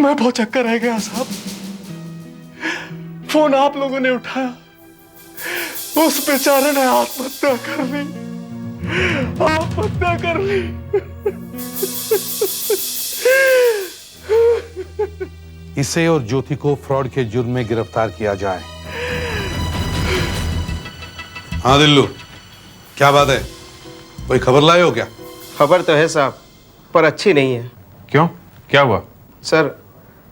मैं बहुत चक्कर रह गया साहब। फोन आप लोगों ने उठाया, उस बेचारे ने आत्महत्या कर ली। इसे और ज्योति को फ्रॉड के जुर्म में गिरफ्तार किया जाए। हाँ दिल्लू, क्या बात है? कोई खबर लाए हो क्या? खबर तो है साहब, पर अच्छी नहीं है। क्यों, क्या हुआ? सर,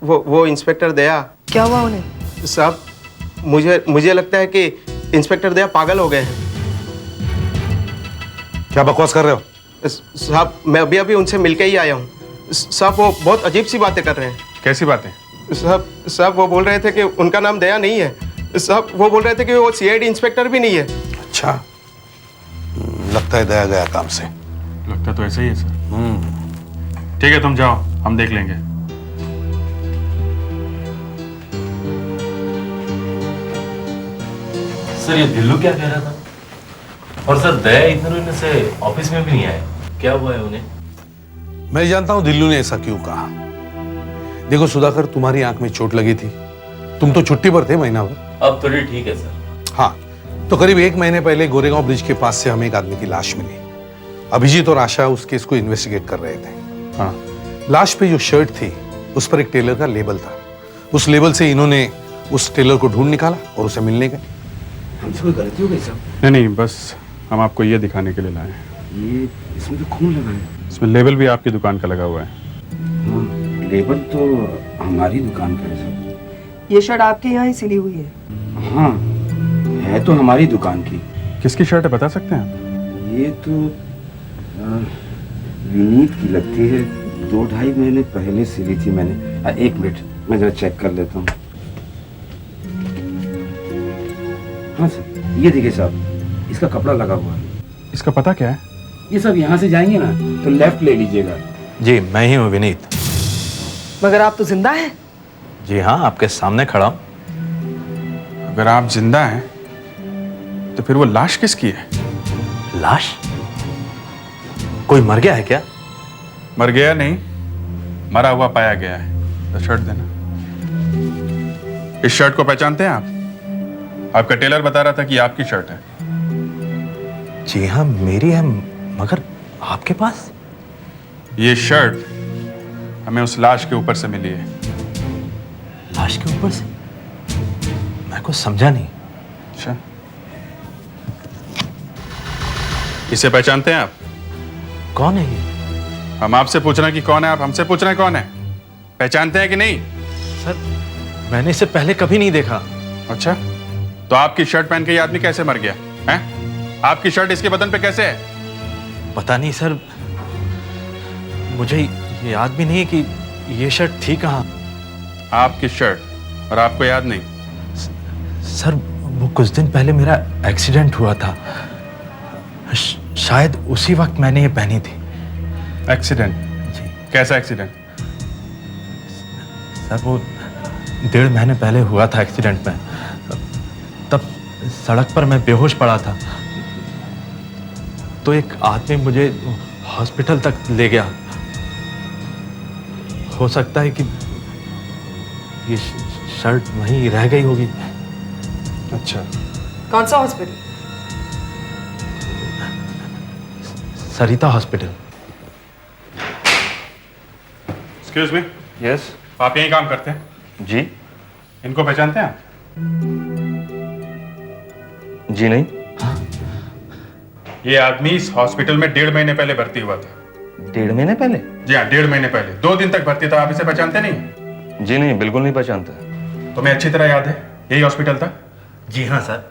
वो इंस्पेक्टर दया। क्या हुआ उन्हें? साहब मुझे लगता है कि इंस्पेक्टर दया पागल हो गए हैं। क्या बकवास कर रहे हो? साहब मैं अभी उनसे मिलके ही आया हूँ। साहब वो बहुत अजीब सी बातें कर रहे हैं। कैसी बातें? साहब वो बोल रहे थे कि उनका नाम दया नहीं है। साहब वो बोल रहे थे कि वो सीआईडी इंस्पेक्टर भी नहीं है। अच्छा, लगता है दया गया काम से। लगता तो ऐसा ही है सर। ठीक है, तुम जाओ, हम देख लेंगे। सर ये दिल्लू क्या कह रहा था? और सर दया इतने दिनों से ऑफिस में भी नहीं आया, क्या हुआ है उन्हें? मैं जानता हूं दिल्लू ने ऐसा क्यों कहा। देखो सुधाकर, तुम्हारी आंख में चोट लगी थी, तुम तो छुट्टी पर थे महीना भर। अब थोड़ी ठीक है सर। हाँ, तो करीब 1 महीने पहले गोरेगांव ब्रिज के पास से हमें एक आदमी की लाश मिली। अभिजीत और आशा उस केस को इन्वेस्टिगेट कर रहे थे। हाँ, लाश पे जो शर्ट थी उस पर एक टेलर का लेबल था। उस लेबल से इन्होंने उस टेलर को ढूंढ निकाला और उसे मिलने गए। हमसे कोई गलती हो गई साहब? नहीं, बस हम आपको ये दिखाने के लिए लाए हैं। ये इसमें तो खून लगा है। इसमें लेबल भी आपकी दुकान का लगा हुआ है। हाँ, लेबल तो हमारी दुकान का है साहब। ये शर्ट आपके यहाँ ही सिली हुई है? हाँ, है तो हमारी दुकान की। किसकी शर्ट है, बता सकते हैं आप? ये तो विनीत की लगती है। 2-2.5 महीने पहले सिली थी मैंने। 1 मिनट मैं जरा चेक कर लेता हूँ। हाँ सर, ये देखिए साहब, इसका कपड़ा लगा हुआ है। इसका पता क्या है? ये सब यहाँ से जाएंगे ना तो लेफ्ट ले लीजिएगा। जी मैं ही हूँ विनीत। मगर आप तो जिंदा हैं। जी हाँ, आपके सामने खड़ा हूँ। अगर आप जिंदा हैं तो फिर वो लाश किसकी है? लाश? कोई मर गया है क्या? मर गया नहीं, मरा हुआ पाया गया है। तो शर्ट देना। इस शर्ट को पहचानते हैं आप? आपका टेलर बता रहा था कि आपकी शर्ट है। जी हाँ मेरी है, मगर आपके पास? ये शर्ट हमें उस लाश के ऊपर से मिली है। लाश के ऊपर से? मैं कुछ समझा नहीं। अच्छा, इसे पहचानते हैं आप? कौन है ये? हम आपसे पूछ रहे हैं कि कौन है, आप हमसे पूछ रहे हैं कौन है। पहचानते हैं कि नहीं? सर मैंने इसे पहले कभी नहीं देखा। अच्छा, तो आपकी शर्ट पहन के ये आदमी कैसे मर गया है? आपकी शर्ट इसके बदन पे कैसे है? पता नहीं सर, मुझे ये याद भी नहीं कि ये शर्ट थी कहाँ। आपकी शर्ट, और आपको याद नहीं? सर वो कुछ दिन पहले मेरा एक्सीडेंट हुआ था, शायद उसी वक्त मैंने ये पहनी थी। एक्सीडेंट? जी। कैसा एक्सीडेंट? सर वो 1.5 महीने पहले हुआ था एक्सीडेंट में। तब सड़क पर मैं बेहोश पड़ा था, तो एक आदमी मुझे हॉस्पिटल तक ले गया। हो सकता है कि ये शर्ट वहीं रह गई होगी। अच्छा, कौन सा हॉस्पिटल? सरिता हॉस्पिटल। Excuse me. यस। आप यहीं काम करते हैं? जी। इनको पहचानते हैं आप? जी नहीं। ये आदमी इस हॉस्पिटल में 1.5 महीने पहले भर्ती हुआ था। 1.5 महीने पहले? जी हाँ, 1.5 महीने पहले। 2 दिन तक भर्ती था। आप इसे पहचानते नहीं? जी नहीं, बिल्कुल नहीं पहचानता। तुम्हें अच्छी तरह याद है यही हॉस्पिटल था? जी हाँ सर,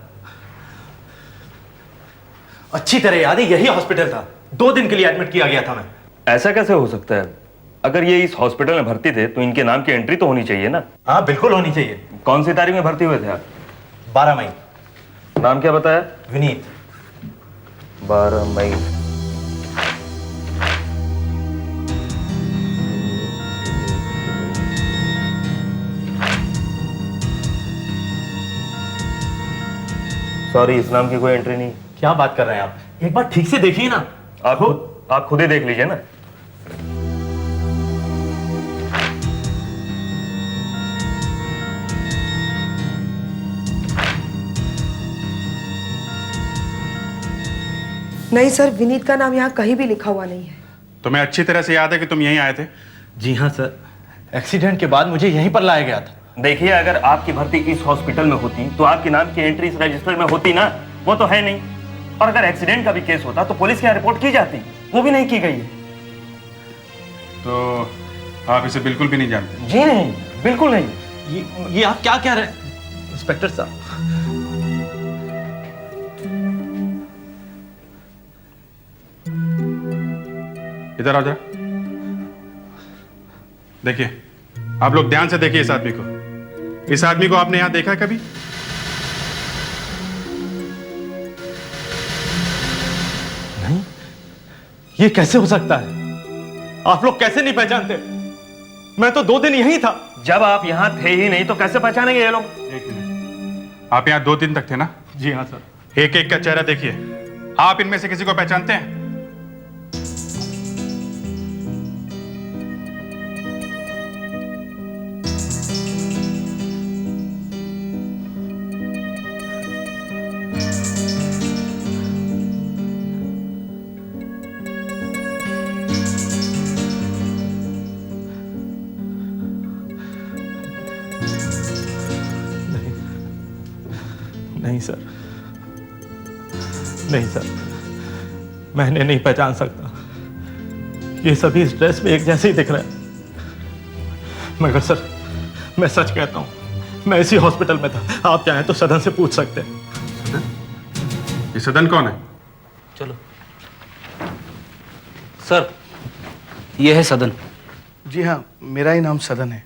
अच्छी तरह याद है, यही हॉस्पिटल था। 2 दिन के लिए एडमिट किया गया था मैं। ऐसा कैसे हो सकता है? अगर ये इस हॉस्पिटल में भर्ती थे तो इनके नाम की एंट्री तो होनी चाहिए ना? हाँ बिल्कुल होनी चाहिए। कौन सी तारीख में भर्ती हुए थे आप? 12 मई। नाम क्या बताया? विनीत। 12 मई। सॉरी, इस नाम की कोई एंट्री नहीं। क्या बात कर रहे हैं आप? एक बार ठीक से देखिए ना। आप खुद ही देख लीजिए ना। नहीं सर, विनीत का नाम यहाँ कहीं भी लिखा हुआ नहीं है। तुम्हें अच्छी तरह से याद है कि तुम यहीं आए थे? जी हाँ सर, एक्सीडेंट के बाद मुझे यहीं पर लाया गया था। देखिए, अगर आपकी भर्ती इस हॉस्पिटल में होती तो आपके नाम की एंट्री इस रजिस्टर में होती ना। वो तो है नहीं। और अगर एक्सीडेंट का भी केस होता तो पुलिस के यहाँ रिपोर्ट की जाती, वो भी नहीं की गई है। तो आप इसे बिल्कुल भी नहीं जानते? जी नहीं। बिल्कुल नहीं। ये आप क्या कह रहे हैं इंस्पेक्टर साहब? इधर आओ जरा। देखिए, आप लोग ध्यान से देखिए इस आदमी को। इस आदमी को आपने यहां देखा है कभी? नहीं, ये कैसे हो सकता है? आप लोग कैसे नहीं पहचानते? मैं तो 2 दिन यहीं था। जब आप यहाँ थे ही नहीं तो कैसे पहचानेंगे ये लोग? एक मिनट, आप यहां 2 दिन तक थे ना? जी हाँ सर। एक एक का चेहरा देखिए। आप इनमें से किसी को पहचानते हैं? नहीं सर, नहीं सर, मैंने नहीं पहचान सकता। ये सभी इस ड्रेस में एक जैसे ही दिख रहे हैं। मगर सर, मैं सच कहता हूं, मैं इसी हॉस्पिटल में था। आप चाहें तो सदन से पूछ सकते हैं। ये सदन कौन है? चलो सर, ये है सदन। जी हाँ, मेरा ही नाम सदन है।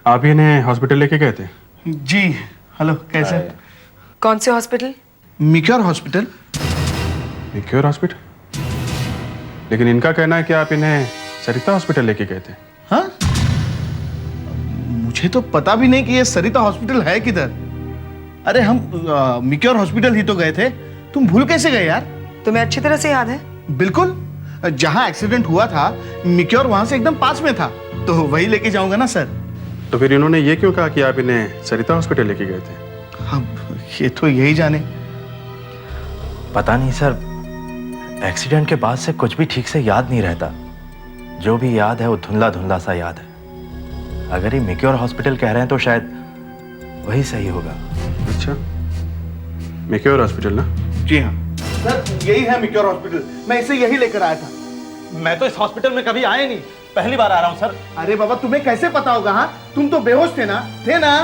आप इन्हें हॉस्पिटल लेके गए थे? जी। हेलो, कैसे? कौन से हॉस्पिटल? मिक्योर हॉस्पिटल। मिक्योर हॉस्पिटल? लेकिन इनका कहना है कि आप इन्हें सरिता हॉस्पिटल लेके गए थे। हाँ, मुझे तो पता भी नहीं कि ये सरिता हॉस्पिटल है किधर। अरे हम मिक्योर हॉस्पिटल ही तो गए थे। तुम भूल कैसे गए यार? तुम्हें अच्छी तरह से याद है? बिल्कुल, जहां एक्सीडेंट हुआ था मिक्योर वहां से एकदम पास में था, तो वही लेके जाऊंगा ना सर। तो फिर इन्होंने ये क्यों कहा कि आप इन्हें सरिता हॉस्पिटल लेके गए थे? अब ये तो यही जाने। पता नहीं सर, एक्सीडेंट के बाद से कुछ भी ठीक से याद नहीं रहता। जो भी याद है वो धुंधला धुंधला सा याद है। अगर ये मिक्योर हॉस्पिटल कह रहे हैं तो शायद वही सही होगा। अच्छा, मिक्योर हॉस्पिटल ना? जी हाँ सर, यही है मिक्योर हॉस्पिटल। मैं इसे यही लेकर आया था। मैं तो इस हॉस्पिटल में कभी आया नहीं, पहली बार आ रहा हूँ सर। अरे बाबा, तुम्हें कैसे पता होगा? हाँ, तुम तो बेहोश थे ना? थे ना?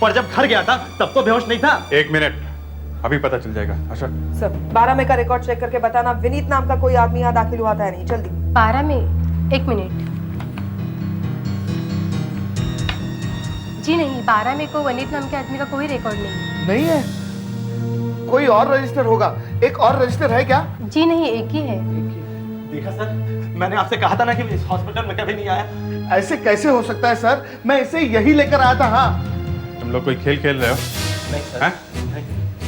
पर जब घर गया था तब तो बेहोश नहीं था। 1 मिनट, अभी पता चल जाएगा। अच्छा सर, 12 में का रिकॉर्ड चेक करके बताना विनीत नाम का कोई आदमी यहाँ दाखिल हुआ था नहीं। जल्दी। 12 में? 1 मिनट। जी नहीं, 12 में को वनीत नाम के आदमी का कोई रिकॉर्ड नहीं है। कोई और रजिस्टर होगा। एक और रजिस्टर है क्या? जी नहीं, एक ही है। देखा सर, मैंने आपसे कहा था ना कि इस हॉस्पिटल में कभी नहीं आया। ऐसे कैसे हो सकता है सर? मैं इसे यही लेकर आया था। हाँ, तुम लोग कोई खेल खेल रहे हो? नहीं सर। हैं?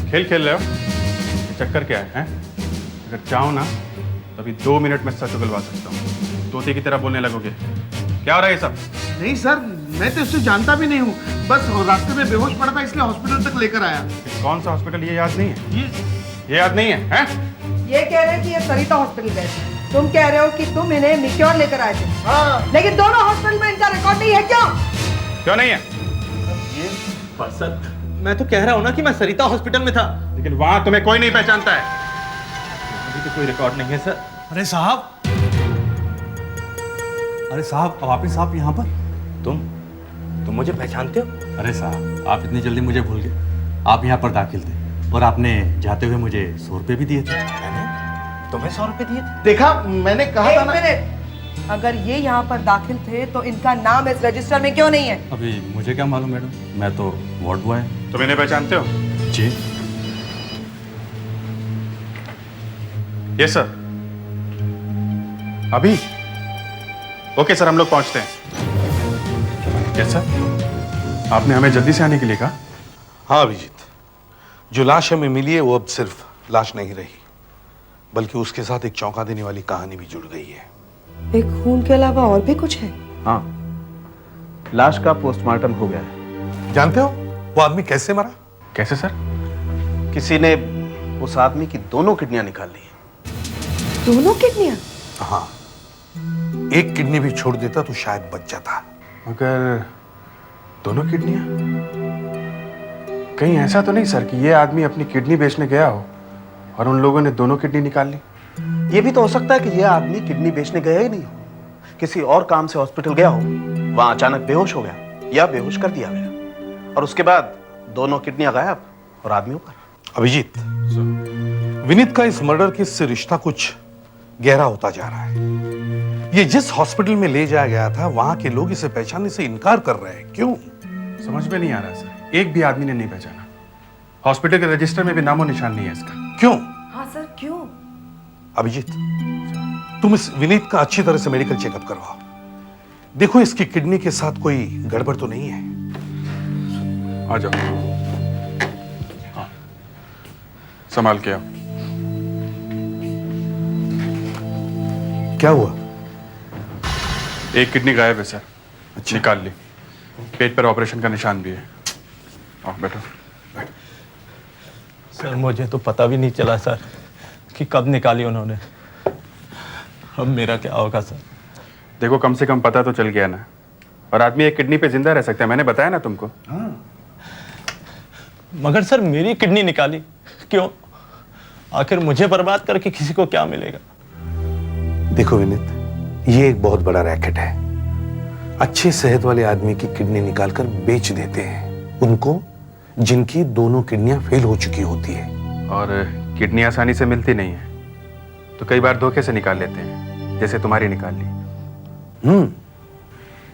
खेल खेल रहे हो? ये चक्कर क्या है? अगर चाहो ना तो अभी 2 मिनट में सच उगलवा सकता हूँ। तोते की तरह बोलने लगोगे। क्या हो रहा है ये सब? नहीं सर, मैं तो उससे जानता भी नहीं हूँ। बस रास्ते में बेहोश पड़ा था इसलिए हॉस्पिटल तक लेकर आया। कौन सा हॉस्पिटल ये याद नहीं है? ये याद नहीं है? हैं? ये कह रहे हैं कि ये सरिता हॉस्पिटल गए थे। तुम कह रहे हो कि तुम इन्हें मिक्योर लेकर आए थे। हाँ। लेकिन दोनों हॉस्पिटल में इनका रिकॉर्ड नहीं है। क्यों नहीं है? पर सर, मैं तो कह रहा हूँ ना कि मैं सरिता हॉस्पिटल में था। लेकिन वहां तुम्हें कोई नहीं पहचानता है। अभी तो कोई रिकॉर्ड नहीं है सर। अरे साहब, अरे साहब, वापिस आप यहाँ पर? तुम मुझे पहचानते हो? अरे साहब, आप इतनी जल्दी मुझे भूल गए। आप यहाँ पर दाखिल थे और आपने जाते हुए मुझे 100 रुपये भी दिए थे। तुम्हें 100 रुपये दिए थे? देखा, मैंने कहा था ना। 1 मिनट, अगर ये यहाँ पर दाखिल थे तो इनका नाम इस रजिस्टर में क्यों नहीं है? अभी मुझे क्या मालूम मैडम, मैं तो वार्ड बॉय। तुम इन्हें पहचानते हो? जी। Yes sir. अभी? ओके सर, हम लोग पहुंचते हैं। यस सर, आपने हमें जल्दी से आने के लिए कहा। हाँ अभिजीत, जो लाश हमें मिली है वो अब सिर्फ लाश नहीं रही, बल्कि उसके साथ एक चौंका देने वाली कहानी भी जुड़ गई है। एक खून के अलावा और भी कुछ है? हाँ, लाश का पोस्टमार्टम हो गया है। जानते हो वो आदमी कैसे मरा? कैसे सर? किसी ने उस आदमी की दोनों किडनियां निकाल ली हैं। दोनों किडनियां? हाँ, एक किडनी भी छोड़ देता तो शायद बच जाता। मगर दोनों किडनियां? कहीं ऐसा तो नहीं सर कि ये आदमी अपनी किडनी बेचने गया हो और उन लोगों ने दोनों किडनी निकाल ली? ये भी तो हो सकता है कि यह आदमी किडनी बेचने गया ही नहीं हो, किसी और काम से हॉस्पिटल गया हो, वहां अचानक बेहोश हो गया या बेहोश कर दिया गया और उसके बाद दोनों किडनियां गायब और आदमी ऊपर। अभिजीत, विनीत का इस मर्डर केस से रिश्ता कुछ गहरा होता जा रहा है। ये जिस हॉस्पिटल में ले जाया गया था वहां के लोग इसे पहचानने से इनकार कर रहे हैं। क्यों? समझ में नहीं आ रहा सर, एक भी आदमी ने नहीं पहचाना। हॉस्पिटल के रजिस्टर में भी नामो निशान नहीं है इसका। क्यों? हाँ सर, क्यों? अभिजीत, तुम इस विनीत का अच्छी तरह से मेडिकल चेकअप करवाओ। देखो इसकी किडनी के साथ कोई गड़बड़ तो नहीं है। आ जाओ। हाँ। संभाल के आओ। क्या हुआ? एक किडनी गायब है सर। अच्छा। निकाल ली। पेट पर ऑपरेशन का निशान भी है। आओ बैठो। सर मुझे तो पता भी नहीं चला सर कि कब निकाली उन्होंने। अब मेरा क्या होगा सर? देखो कम से कम पता तो चल गया ना। और आदमी एक किडनी पे जिंदा रह सकता है, मैंने बताया ना तुमको। मगर सर मेरी किडनी निकाली क्यों? आखिर मुझे बर्बाद करके किसी को क्या मिलेगा? देखो विनीत, ये एक बहुत बड़ा रैकेट है। अच्छे सेहत वाले आदमी की किडनी निकालकर बेच देते हैं उनको जिनकी दोनों किडनियां फेल हो चुकी होती है। और किडनी आसानी से मिलती नहीं है, तो कई बार धोखे से निकाल लेते हैं, जैसे तुम्हारी निकाल ली।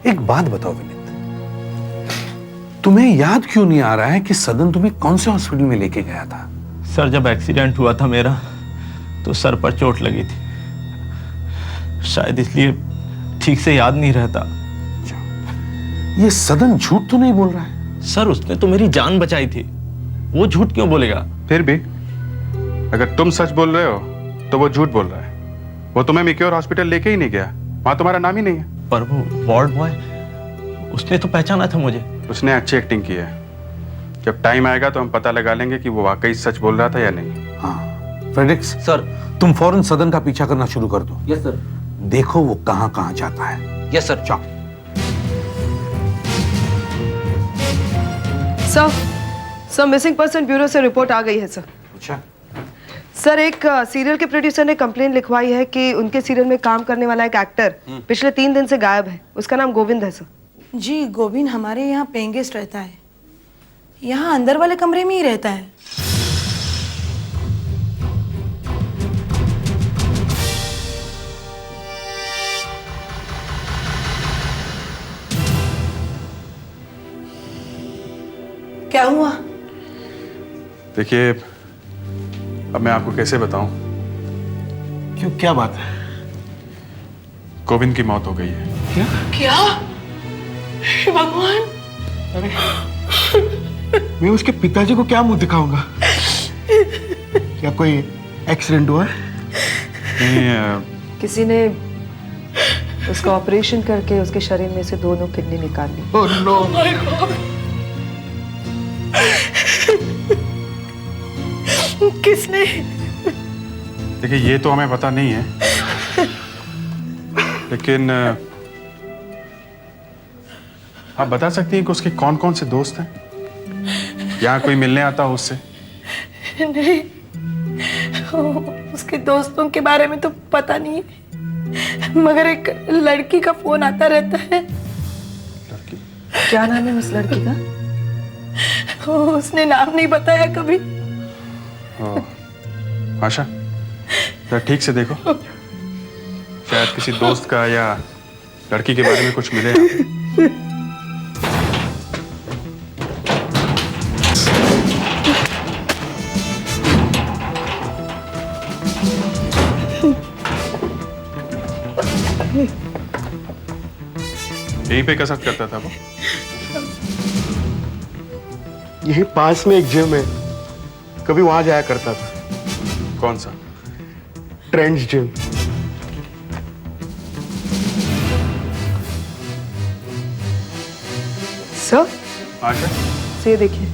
एक बात बताओ विनीत, तुम्हें याद क्यों नहीं आ रहा है कि सदन तुम्हें कौन से हॉस्पिटल में लेके गया था? सर जब एक्सीडेंट हुआ था मेरा तो सर पर चोट लगी थी, शायद इसलिए ठीक से याद नहीं रहता। ये सदन झूठ तो नहीं बोल रहा है? सर उसने तो मेरी जान बचाई थी, वो झूठ क्यों बोलेगा? फिर भी अगर तुम सच बोल रहे हो तो वो झूठ बोल रहा है। वो तुम्हें मिक्योर हॉस्पिटल लेके ही नहीं गया, वहां तुम्हारा नाम ही नहीं है। पर वो वार्ड बॉय, उसने तो पहचाना था मुझे। उसने अच्छी एक्टिंग की है। जब टाइम आएगा तो हम पता लगा लेंगे कि वो वाकई सच बोल रहा था या नहीं। हाँ फ्रेडरिक्स सर। तुम फौरन सदन का पीछा करना शुरू कर दो। Yes sir. देखो वो कहां कहां जाता है। Yes sir. जाओ। सर मिसिंग पर्सन ब्यूरो से रिपोर्ट आ गई है सर। अच्छा सर, एक सीरियल के प्रोड्यूसर ने कंप्लेन लिखवाई है कि उनके सीरियल में काम करने वाला एक एक्टर पिछले 3 दिन से गायब है। उसका नाम गोविंद है सर। जी, गोविंद हमारे यहाँ पेइंग गेस्ट रहता है। यहाँ अंदर वाले कमरे में ही रहता है। क्या हुआ? देखिए अब मैं आपको कैसे बताऊं। क्यों, क्या बात है? गोविंद की मौत हो गई है। क्या? हे भगवान! अरे मैं उसके पिताजी को क्या मुंह दिखाऊंगा? क्या कोई एक्सीडेंट हुआ? नहीं, किसी ने उसका ऑपरेशन करके उसके शरीर में से दोनों किडनी निकाल ली। Oh no! My god! किसने? देखिए ये तो हमें पता नहीं है, लेकिन आप बता सकती हैं कि उसके कौन कौन से दोस्त हैं? यहाँ कोई मिलने आता हो उससे? नहीं, उसके दोस्तों के बारे में तो पता नहीं है, मगर एक लड़की का फोन आता रहता है। लड़की? क्या नाम है उस लड़की का? उसने नाम नहीं बताया कभी। आशा, जरा ठीक से देखो, शायद किसी दोस्त का या लड़की के बारे में कुछ मिले। यहीं पे कसरत करता था वो? यही पास में एक जिम है, कभी वहां जाया करता था। कौन सा? Trends gym. सर, आशा, से ये देखिए,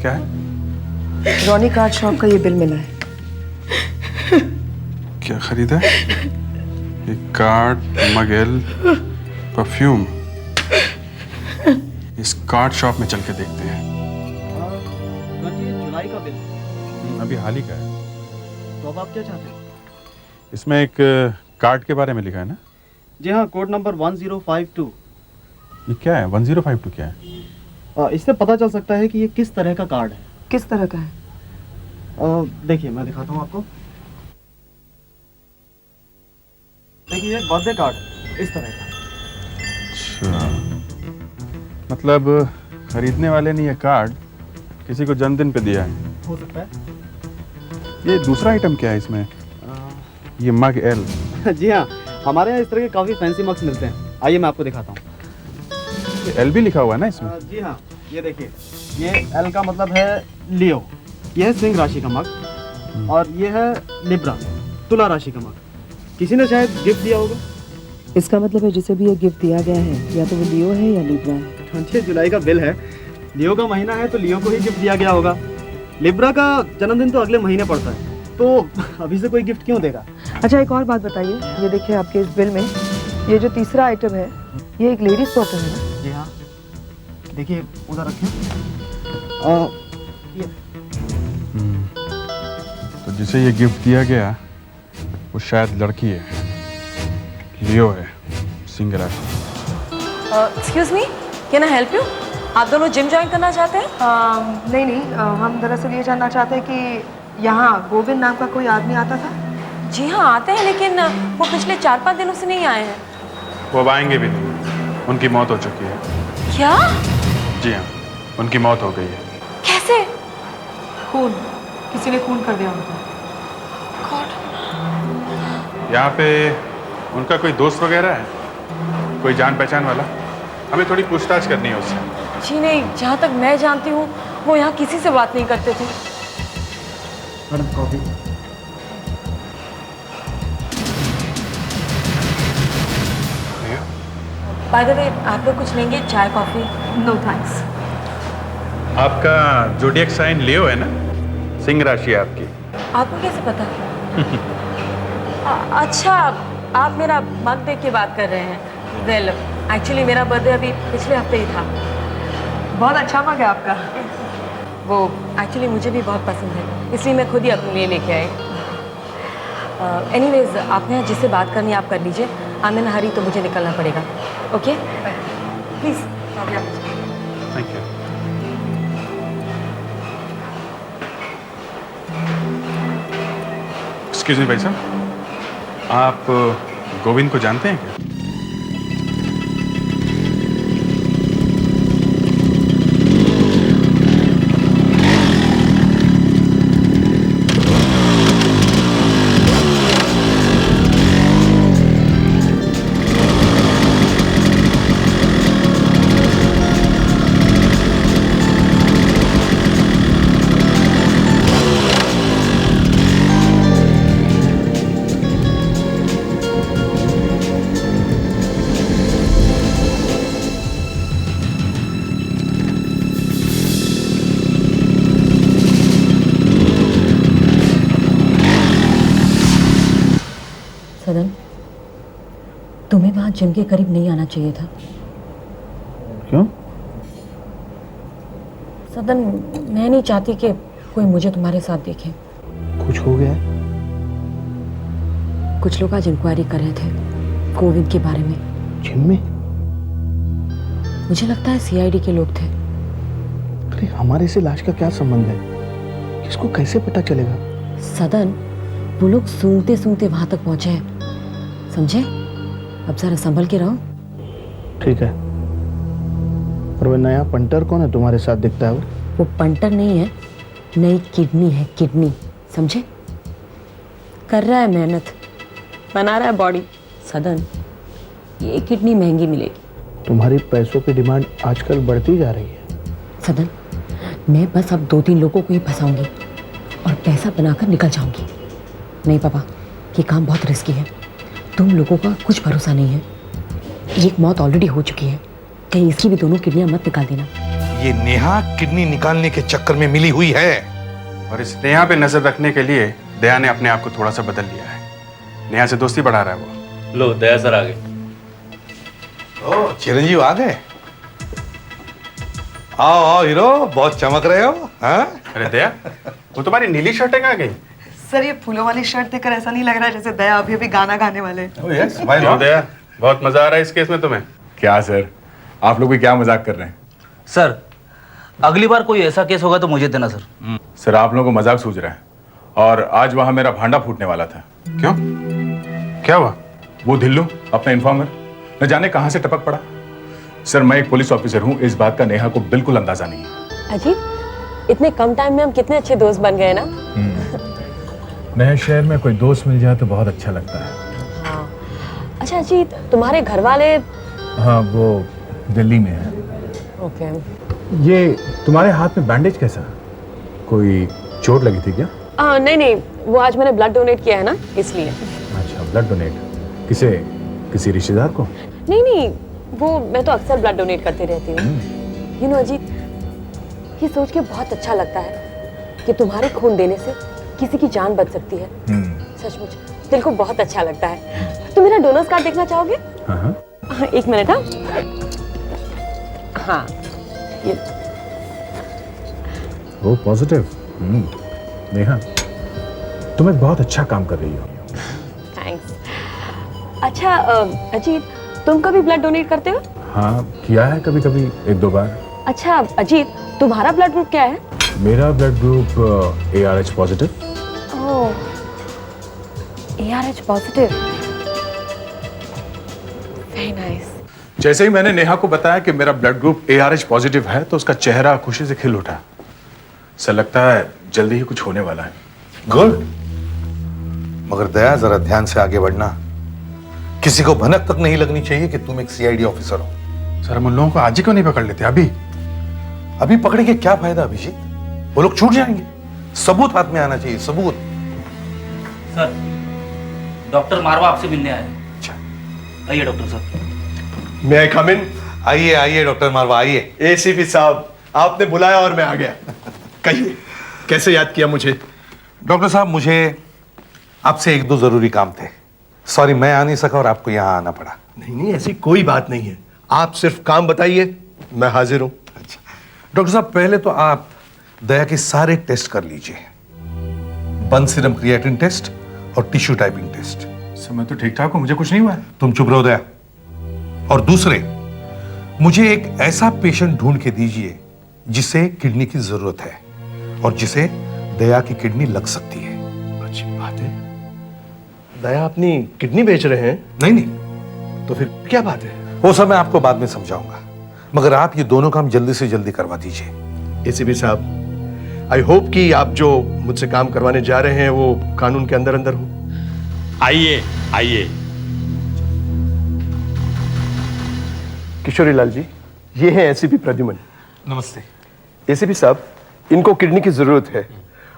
क्या है? रॉनी कार्ड शॉप का ये बिल मिला है। क्या खरीदा? एक कार्ड, मगेल, परफ्यूम। इस कार्ड शॉप में चल के देखते हैं। जुलाई का बिल अभी हाल ही का है। तो अब आप क्या चाहते हैं? इसमें एक कार्ड के बारे में लिखा है ना? जी हाँ, कोड नंबर 1052। ये क्या है 1052 क्या है? इससे पता चल सकता है कि ये किस तरह का कार्ड है। किस तरह का है? देखिए मैं दिखाता हूँ आपको। देखिए ये बर्थडे कार्ड है, इस तरह का। अच्छा, मतलब खरीदने वाले ने ये कार्ड किसी को जन्मदिन पे दिया है। हो सकता है। ये दूसरा आइटम क्या है इसमें? ये मग एल। जी हाँ, हमारे यहाँ इस तरह के काफ़ी फैंसी मग्स मिलते हैं। आइए मैं आपको दिखाता हूँ। एल भी लिखा हुआ है ना इसमें? जी हाँ, ये देखिए, ये एल का मतलब है लियो, ये है सिंह राशि का मग, और ये है लिब्रा, तुला राशि का मग। किसी ने शायद गिफ्ट दिया होगा। इसका मतलब है जिसे भी ये गिफ्ट दिया गया है या तो वो लियो है या लिब्रा है। 20 जुलाई का बिल है, लियो का महीना है तो लियो को ही गिफ्ट दिया गया होगा। लिब्रा का जन्मदिन तो अगले महीने पड़ता है, तो अभी से कोई गिफ्ट क्यों देगा। अच्छा, एक और बात बताइए, ये देखिए आपके इस बिल में ये जो तीसरा आइटम है ये एक लेडीज पर्सन है ना? जी हाँ, देखिए उधर रखें। तो जिसे ये गिफ्ट दिया गया वो शायद लड़की है, लियो है, सिंह राशि। Excuse me, can I help you? आप दोनों जिम ज्वाइन करना चाहते हैं? नहीं, हम दरअसल ये जानना चाहते हैं कि यहाँ गोविंद नाम का कोई आदमी आता था। जी हाँ आते हैं, लेकिन वो पिछले 4-5 दिनों से नहीं आए हैं। वो अब आएंगे भी नहीं, उनकी मौत हो चुकी है। क्या? जी हाँ, उनकी मौत हो गई है। कैसे? खून, किसी ने खून कर दिया उनको। यहाँ पे उनका कोई दोस्त वगैरह है, कोई जान पहचान वाला? हमें थोड़ी पूछताछ करनी है उससे। जी नहीं, जहाँ तक मैं जानती हूँ वो यहाँ किसी से बात नहीं करते थे। Madam coffee. By the way, आप लोग कुछ लेंगे, चाय कॉफी? No thanks. आपका जोडियक साइन लियो है ना? सिंह राशि है आपकी। आपको कैसे पता? अच्छा, आप मेरा मग देख के बात कर रहे हैं। वेल, एक्चुअली मेरा बर्थडे अभी पिछले हफ्ते ही था। बहुत अच्छा मग है आपका। वो एक्चुअली मुझे भी बहुत पसंद है, इसलिए मैं खुद ही अपने लिए लेके आई। एनीवेज, आपने जिससे बात करनी है आप कर लीजिए। आई एम इन हरी तो मुझे निकलना पड़ेगा। Okay, please. Thank you. Excuse me भाई साहब, आप गोविंद को जानते हैं क्या? सदन, तुम्हें वहां जिम के करीब नहीं आना चाहिए था। क्यों? सदन, मैं नहीं चाहती कि कोई मुझे तुम्हारे साथ देखे। कुछ हो गया है? कुछ लोग आज इंक्वायरी कर रहे थे गोविंद के बारे में। जिम में? मुझे लगता है सीआईडी के लोग थे। अरे हमारे से लाश का क्या संबंध है? किसको कैसे पता चलेगा? सदन, वो लोग सूंघते सूंघते वहां तक पहुंचे हैं, समझे? अब जरा संभल के रहो। ठीक है, और वो नया पंटर कौन है तुम्हारे साथ दिखता है? वो पंटर नहीं है, नई किडनी है, किडनी, समझे? कर रहा है मेहनत, बना रहा है बॉडी। सदन, ये किडनी महंगी मिलेगी। तुम्हारी पैसों की डिमांड आजकल बढ़ती जा रही है। सदन, मैं बस अब 2-3 लोगों को ही फंसाऊंगी और पैसा बनाकर निकल जाऊंगी। नहीं पापा, ये काम बहुत रिस्की है। तुम लोगों का कुछ भरोसा नहीं है। एक मौत ऑलरेडी हो चुकी है, कहीं इसकी भी दोनों किडनियां मत निकाल देना। ये नेहा किडनी निकालने के चक्कर में मिली हुई है, और इस नेहा पे नजर रखने के लिए दया ने अपने आप को थोड़ा सा बदल लिया है। नेहा से दोस्ती बढ़ा रहा है वो। लो, दया सर आ गए। ओ चिरंजीव आ गए। आओ आओ हीरो, बहुत चमक रहे हो। हाँ? अरे दया, वो तुम्हारी नीली शर्ट कहाँ गई? सर, ये फूलों वाली शर्ट देखकर ऐसा नहीं लग रहा है जैसे दया अभी अभी गाना गाने वाले। क्यों दया, बहुत मजा आ रहा है इस केस में तुम्हें? क्या सर, आप लोग भी क्या मजाक कर रहे हैं? सर अगली बार कोई ऐसा केस होगा तो मुझे देना सर। सर आप लोगों को मजाक सूझ रहा है, और आज वहां मेरा भांडा फूटने वाला था। क्यों, क्या हुआ? वो धिल्लू अपना इन्फॉर्मर न जाने कहां से टपक पड़ा। सर मैं एक पुलिस ऑफिसर हूं, इस बात का नेहा को बिल्कुल अंदाजा नहीं है। अजीत, इतने कम टाइम में हम कितने अच्छे दोस्त बन गए ना। नए शहर में कोई दोस्त मिल जाए तो बहुत अच्छा लगता है। हाँ। अच्छा अजीत, तुम्हारे घर वाले? हाँ वो दिल्ली में है। ओके। ये तुम्हारे हाथ में बैंडेज कैसा? कोई चोट लगी थी क्या? नहीं नहीं, वो आज मैंने ब्लड डोनेट किया है ना, इसलिए। अच्छा ब्लड डोनेट, किसी रिश्तेदार को? नहीं नहीं, वो मैं तो अक्सर ब्लड डोनेट करती रहती हूँ। यू नो अजीत, ये सोच के बहुत अच्छा लगता है कि तुम्हारे खून देने से किसी की जान बच सकती है। सचमुच दिल को बहुत अच्छा लगता है। तुम मेरा डोनर्स कार्ड देखना चाहोगे? हाँ, एक मिनट। हाँ ये। वो पॉजिटिव। नेहा तुम एक बहुत अच्छा काम कर रही हो। थैंक्स। अच्छा अजीत, तुम कभी ब्लड डोनेट करते हो? हाँ किया है कभी कभी, एक दो बार। अच्छा अजीत, तुम्हारा ब्लड ग्रुप क्या है? मेरा ब्लड ग्रुप ARH पॉजिटिव। ओह, ARH पॉजिटिव, वेरी नाइस। जैसे ही मैंने नेहा को बताया कि मेरा ब्लड ग्रुप ARH पॉजिटिव है तो उसका चेहरा खुशी से खिल उठा। ऐसा लगता है जल्दी ही कुछ होने वाला है। गुड, मगर दया जरा ध्यान से आगे बढ़ना। किसी को भनक तक नहीं लगनी चाहिए कि तुम एक CID ऑफिसर हो। सर हम उन लोगों को आज ही क्यों नहीं पकड़ लेते? अभी पकड़े के क्या फायदा अभिजीत? वो लोग छूट जाएंगे। सबूत हाथ में आना चाहिए, सबूत। सर डॉक्टर मारवा आपसे मिलने आए। अच्छा आइए डॉक्टर साहब। मैं आई कम इन? आइए आइए डॉक्टर मारवा आइए। ACP साहब, आपने बुलाया और मैं आ गया। कहिए कैसे याद किया मुझे? डॉक्टर साहब मुझे आपसे एक दो जरूरी काम थे। सॉरी मैं आ नहीं सका और आपको यहाँ आना पड़ा। नहीं नहीं, ऐसी कोई बात नहीं है, आप सिर्फ काम बताइए, मैं हाजिर हूं। अच्छा डॉक्टर साहब, पहले तो आप दया के सारे टेस्ट कर लीजिए, बन सीरम क्रिएटिन टेस्ट और टिश्यू टाइपिंग टेस्ट। सर मैं तो ठीक ठाक हूं, मुझे कुछ नहीं हुआ है। तुम चुप रहो दया। और दूसरे, मुझे एक ऐसा पेशेंट ढूंढ के दीजिए जिसे किडनी की जरूरत है और जिसे दया की किडनी लग सकती है। अच्छी बात है। दया अपनी किडनी बेच रहे हैं? नहीं नहीं। तो फिर क्या बात है? वो सब मैं आपको बाद में समझाऊंगा, मगर आप ये दोनों काम जल्दी से जल्दी करवा दीजिए। ACP साहब, आई होप कि आप जो मुझसे काम करवाने जा रहे हैं वो कानून के अंदर अंदर हो। आइए आइए। किशोरी लाल जी, ये है ACP प्रद्युमन। नमस्ते। ACP साहब, इनको किडनी की जरूरत है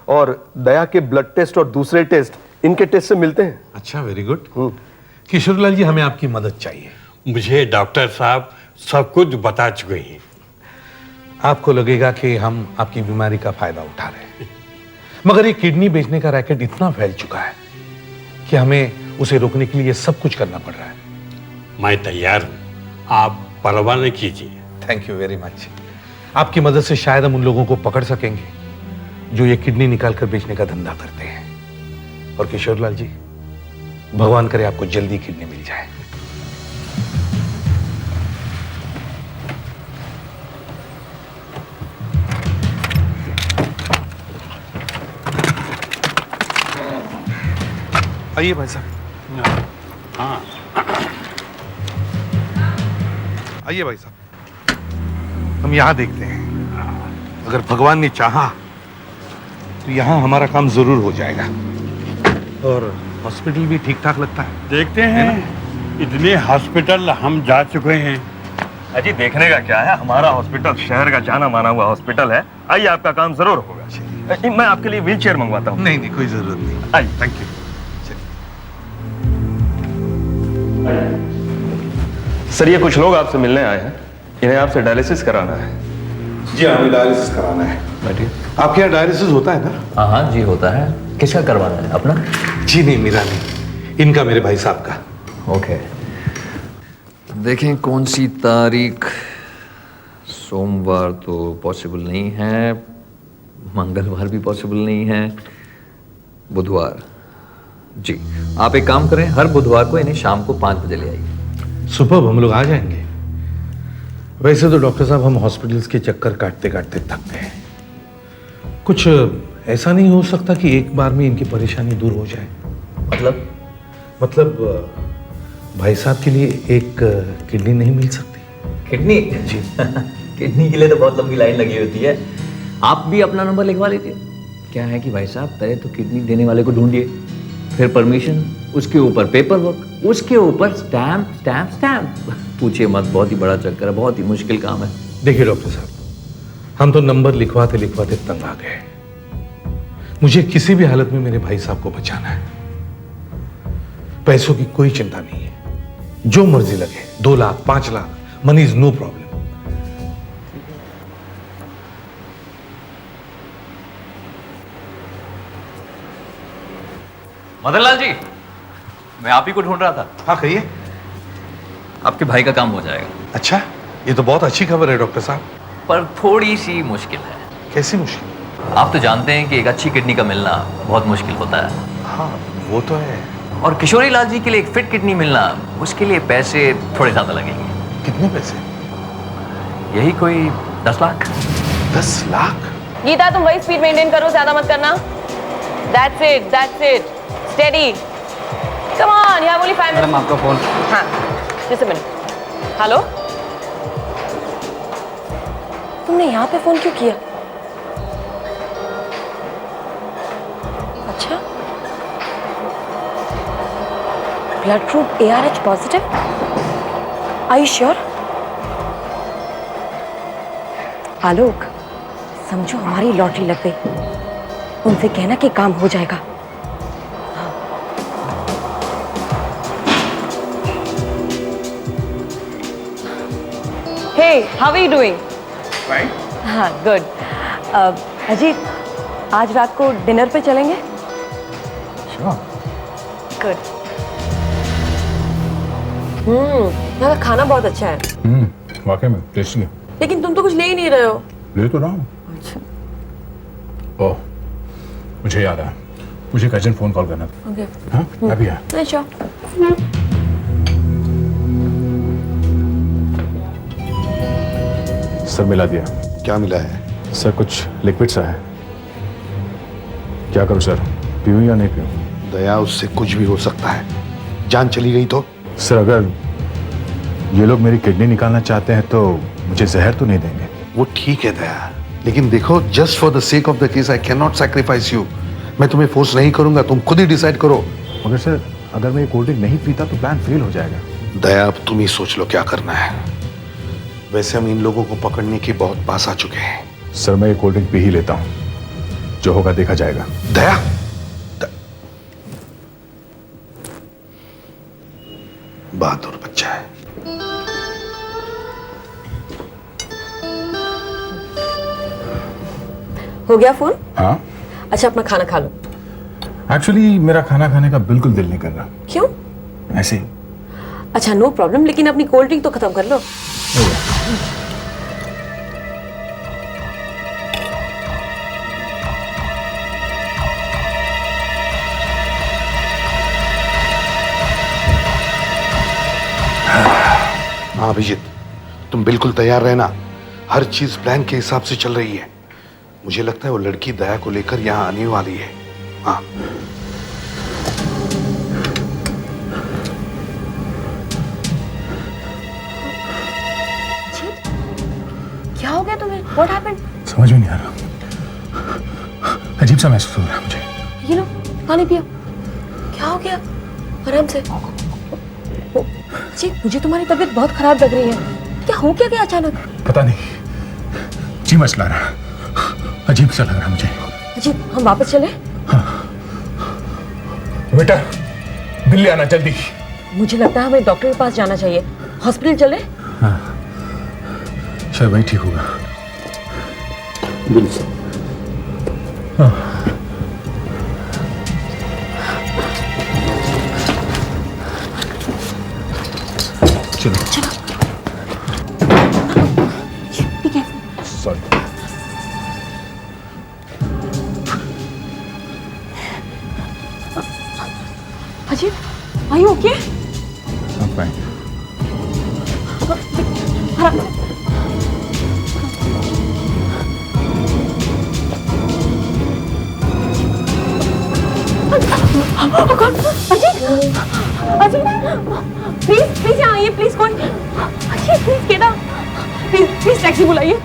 और दया के ब्लड टेस्ट और दूसरे टेस्ट इनके टेस्ट से मिलते हैं। अच्छा, वेरी गुड। किशोरीलाल जी, हमें आपकी मदद चाहिए। मुझे डॉक्टर साहब सब कुछ बता चुके हैं। आपको लगेगा कि हम आपकी बीमारी का फायदा उठा रहे हैं, मगर ये किडनी बेचने का रैकेट इतना फैल चुका है कि हमें उसे रोकने के लिए सब कुछ करना पड़ रहा है। मैं तैयार हूं, आप परवाह नहीं कीजिए। Thank you very much. आपकी मदद से शायद हम उन लोगों को पकड़ सकेंगे जो ये किडनी निकाल कर बेचने का धंधा करते हैं। और किशोरलाल जी, भगवान करे आपको जल्दी किडनी मिल जाए। आइए भाई साहब। हाँ आइए भाई साहब, हम यहां देखते हैं। अगर भगवान ने चाहा तो यहां हमारा काम जरूर हो जाएगा। और हॉस्पिटल भी ठीक ठाक लगता है। देखते हैं, इतने हॉस्पिटल हम जा चुके हैं। अजी देखने का क्या है, हमारा हॉस्पिटल शहर का जाना माना हुआ हॉस्पिटल है। आइए, आपका काम जरूर होगा। मैं आपके लिए व्हील चेयर मंगवाता हूँ। नहीं नहीं, कोई जरूरत नहीं। आइए। Thank you. सर, ये कुछ लोग आपसे मिलने आए हैं, इन्हें आपसे डायलिसिस कराना है। जी हमें डायलिसिस कराना है। बैठिए। आपके यहाँ डायलिसिस होता है ना? हाँ हाँ जी होता है। किसका करवाना है, अपना? जी नहीं, मेरा नहीं, इनका, मेरे भाई साहब का। ओके, देखें कौन सी तारीख। सोमवार तो पॉसिबल नहीं है, मंगलवार भी पॉसिबल नहीं है, बुधवार। जी आप एक काम करें, हर बुधवार को इन्हें शाम को 5 बजे ले आइए। सुबह हम लोग आ जाएंगे। वैसे तो डॉक्टर साहब हम हॉस्पिटल्स के चक्कर काटते काटते थक गए। कुछ ऐसा नहीं हो सकता कि एक बार में इनकी परेशानी दूर हो जाए? मतलब भाई साहब के लिए एक किडनी नहीं मिल सकती? किडनी? जी। किडनी के लिए तो बहुत लंबी लाइन लगी होती है। आप भी अपना नंबर लिखवा लीजिए। क्या है कि भाई साहब पहले तो किडनी देने वाले को ढूंढिए, फिर परमिशन, उसके ऊपर पेपर वर्क, उसके ऊपर स्टैम्प स्टैम्प स्टैम्प। पूछिए मत, बहुत ही बड़ा चक्कर है, बहुत ही मुश्किल काम है। देखिए डॉक्टर साहब, हम तो नंबर लिखवाते लिखवाते तंग आ गए। मुझे किसी भी हालत में मेरे भाई साहब को बचाना है। पैसों की कोई चिंता नहीं है, जो मर्जी लगे, 2 lakh 5 lakh, money is no problem. Madanlal ji, मैं आप ही को ढूंढ रहा था। हाँ कहिए। आपके भाई का काम हो जाएगा। अच्छा, ये तो बहुत अच्छी खबर है डॉक्टर साहब। पर थोड़ी सी मुश्किल है। कैसी मुश्किल? आप तो जानते हैं कि एक अच्छी किडनी का मिलना बहुत मुश्किल होता है। हाँ वो तो है। और किशोरी लाल जी के लिए एक फिट किडनी मिलना, उसके लिए पैसे थोड़े ज्यादा लगेंगे। कितने पैसे? यही कोई 10 लाख। 10 लाख? गीता, तुम वही स्पीड मेंटेन करो, ज्यादा मत करना। That's it, that's it. Steady. Come on, you have only 5 minutes. Madam आपका फोन। हाँ, just a minute. हेलो? तुमने यहाँ पे फोन क्यों किया? अच्छा? Blood group ARH positive? Are you sure? आलोक, समझो हमारी लॉटरी लग गई। उनसे कहना कि काम हो जाएगा। Hey, how are you doing? Fine. हाँ, good. अजीत, आज रात को डिनर पे चलेंगे? Sure. Good. यहाँ का खाना बहुत अच्छा है। वाकई में टेस्टी है। लेकिन तुम तो कुछ ले ही नहीं रहे हो। ले तो रहा हूँ। अच्छा। ओह, मुझे याद आया, मुझे एक अर्जेंट फोन कॉल करना था। ओके। हाँ, अभी आया। अच्छा। सर मिला दिया। क्या मिला है? सर कुछ लिक्विड सा है। क्या करूं सर, पीऊं या नहीं पीऊं? दया, उससे कुछ भी हो सकता है। जान चली गई तो? सर अगर ये लोग मेरी किडनी निकालना चाहते हैं तो मुझे जहर तो नहीं देंगे? वो ठीक है दया, लेकिन देखो, just for the sake of the case I can not sacrifice you. मैं तुम्हें फोर्स नहीं करूंगा, तुम खुद ही डिसाइड करो। मगर सर अगर मैं ये कोल्ड ड्रिंक नहीं पीता तो प्लान फेल हो जाएगा। दया, अब तुम ही सोच लो क्या करना है। वैसे हम इन लोगों को पकड़ने के बहुत पास आ चुके हैं। सर मैं ये कोल्ड ड्रिंक पी ही लेता हूँ, जो होगा देखा जाएगा। दया, बहादुर बच्चा है। हो गया फोन? हाँ। अच्छा, अपना खाना खा लो। एक्चुअली मेरा खाना खाने का बिल्कुल दिल नहीं कर रहा। क्यों? ऐसे ही। अच्छा, नो प्रॉब्लम, लेकिन अपनी कोल्ड ड्रिंक तो खत्म कर लो। हाँ अभिजीत, तुम बिल्कुल तैयार रहना। हर चीज प्लान के हिसाब से चल रही है। मुझे लगता है वो लड़की दया को लेकर यहाँ आने वाली है। हाँ। क्या हो गया तुम्हें? What happened? समझ में नहीं आ रहा, अजीब सा महसूस हो रहा है मुझे। ये लो, पानी पियो। क्या हो गया? आराम से। जी, मुझे तुम्हारी तबीयत बहुत खराब लग रही है। क्या हो क्या अचानक? पता नहीं, जी मचला रहा, अजीब सा लग रहा मुझे। जी, हम वापस चले? बेटा, बिल्ली आना जल्दी। मुझे लगता है हमें डॉक्टर के पास जाना चाहिए। हॉस्पिटल चले? हाँ, शायद वही ठीक होगा। बिल्कुल। हाँ। चलो चलो। ठीक है। Sorry. Ajit, are you okay? I'm fine. Ajit, Ajit, please please यहाँ आइए, प्लीज कोई, Ajit please Kedar, please please taxi बुलाइए।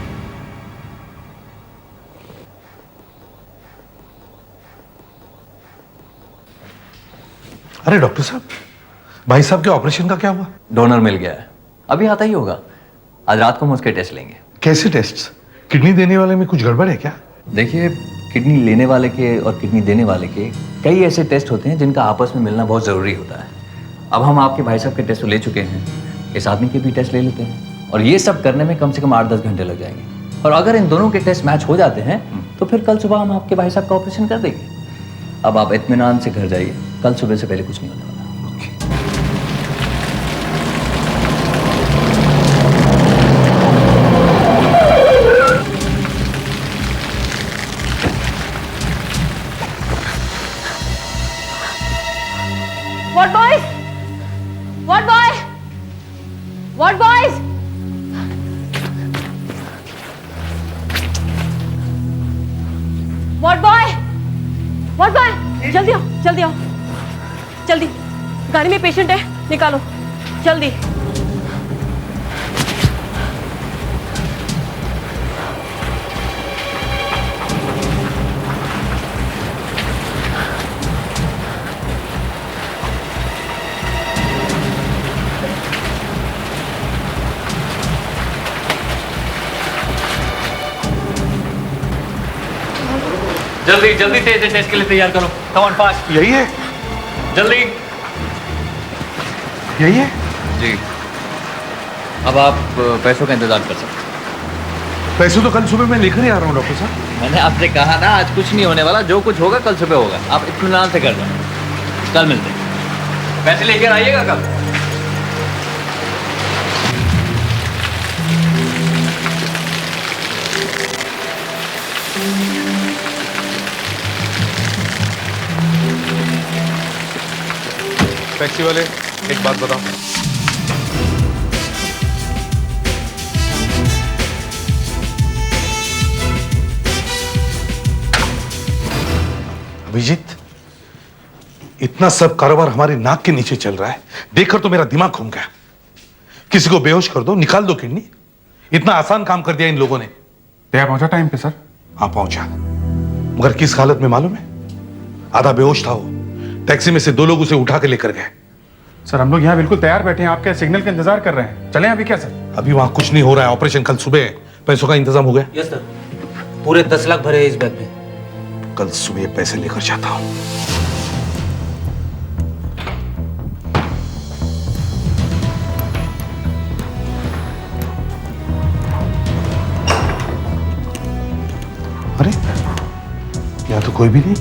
अरे डॉक्टर साहब, भाई साहब के ऑपरेशन का क्या हुआ? डोनर मिल गया है, अभी आता ही होगा। आज रात को हम उसके टेस्ट लेंगे। कैसे टेस्ट? किडनी देने वाले में कुछ गड़बड़ है क्या? देखिए, किडनी लेने वाले के और किडनी देने वाले के कई ऐसे टेस्ट होते हैं जिनका आपस में मिलना बहुत ज़रूरी होता है। अब हम आपके भाई साहब के टेस्ट तो ले चुके हैं, इस आदमी के भी टेस्ट ले लेते हैं, और ये सब करने में कम से कम 8-10 घंटे लग जाएंगे। और अगर इन दोनों के टेस्ट मैच हो जाते हैं तो फिर कल सुबह हम आपके भाई साहब का ऑपरेशन कर देंगे। अब आप इत्मीनान से घर जाइए, कल सुबह से पहले कुछ नहीं होने वाला। What boys? What boy? What boys? What boy? What boy? जल्दी आओ, जल्दी आओ, जल्दी। गाड़ी में पेशेंट है, निकालो जल्दी। जल्दी जल्दी से इसे टेस्ट के लिए तैयार करो। Come on fast. यही है? जल्दी। यही है? जी। अब आप पैसों का इंतजार कर सकते हैं। पैसे तो कल सुबह मैं लेकर ही आ रहा हूँ डॉक्टर साहब। मैंने आपसे कहा ना, आज कुछ नहीं होने वाला, जो कुछ होगा कल सुबह होगा। आप इत्मीनान से कर दो, कल मिलते हैं। पैसे लेकर आइएगा कल। टैक्सी वाले, एक बात बताओ, अभिजीत, इतना सब कारोबार हमारी नाक के नीचे चल रहा है, देखकर तो मेरा दिमाग घूम गया। किसी को बेहोश कर दो, निकाल दो किडनी, इतना आसान काम कर दिया इन लोगों ने। दया पहुंचा टाइम पे सर? हाँ पहुंचा, मगर किस हालत में मालूम है? आधा बेहोश था वो, टैक्सी में से 2 लोग उसे उठा के लेकर गए। सर हम लोग यहाँ बिल्कुल तैयार बैठे हैं, आपके सिग्नल का इंतजार कर रहे हैं। चलें अभी क्या सर? अभी वहां कुछ नहीं हो रहा है, ऑपरेशन कल सुबह है। पैसों का इंतजाम हो गया? यस सर, पूरे 10 लाख भरे हैं इस बैग में। कल सुबह पैसे लेकर जाता हूं। अरे यहाँ तो कोई भी नहीं।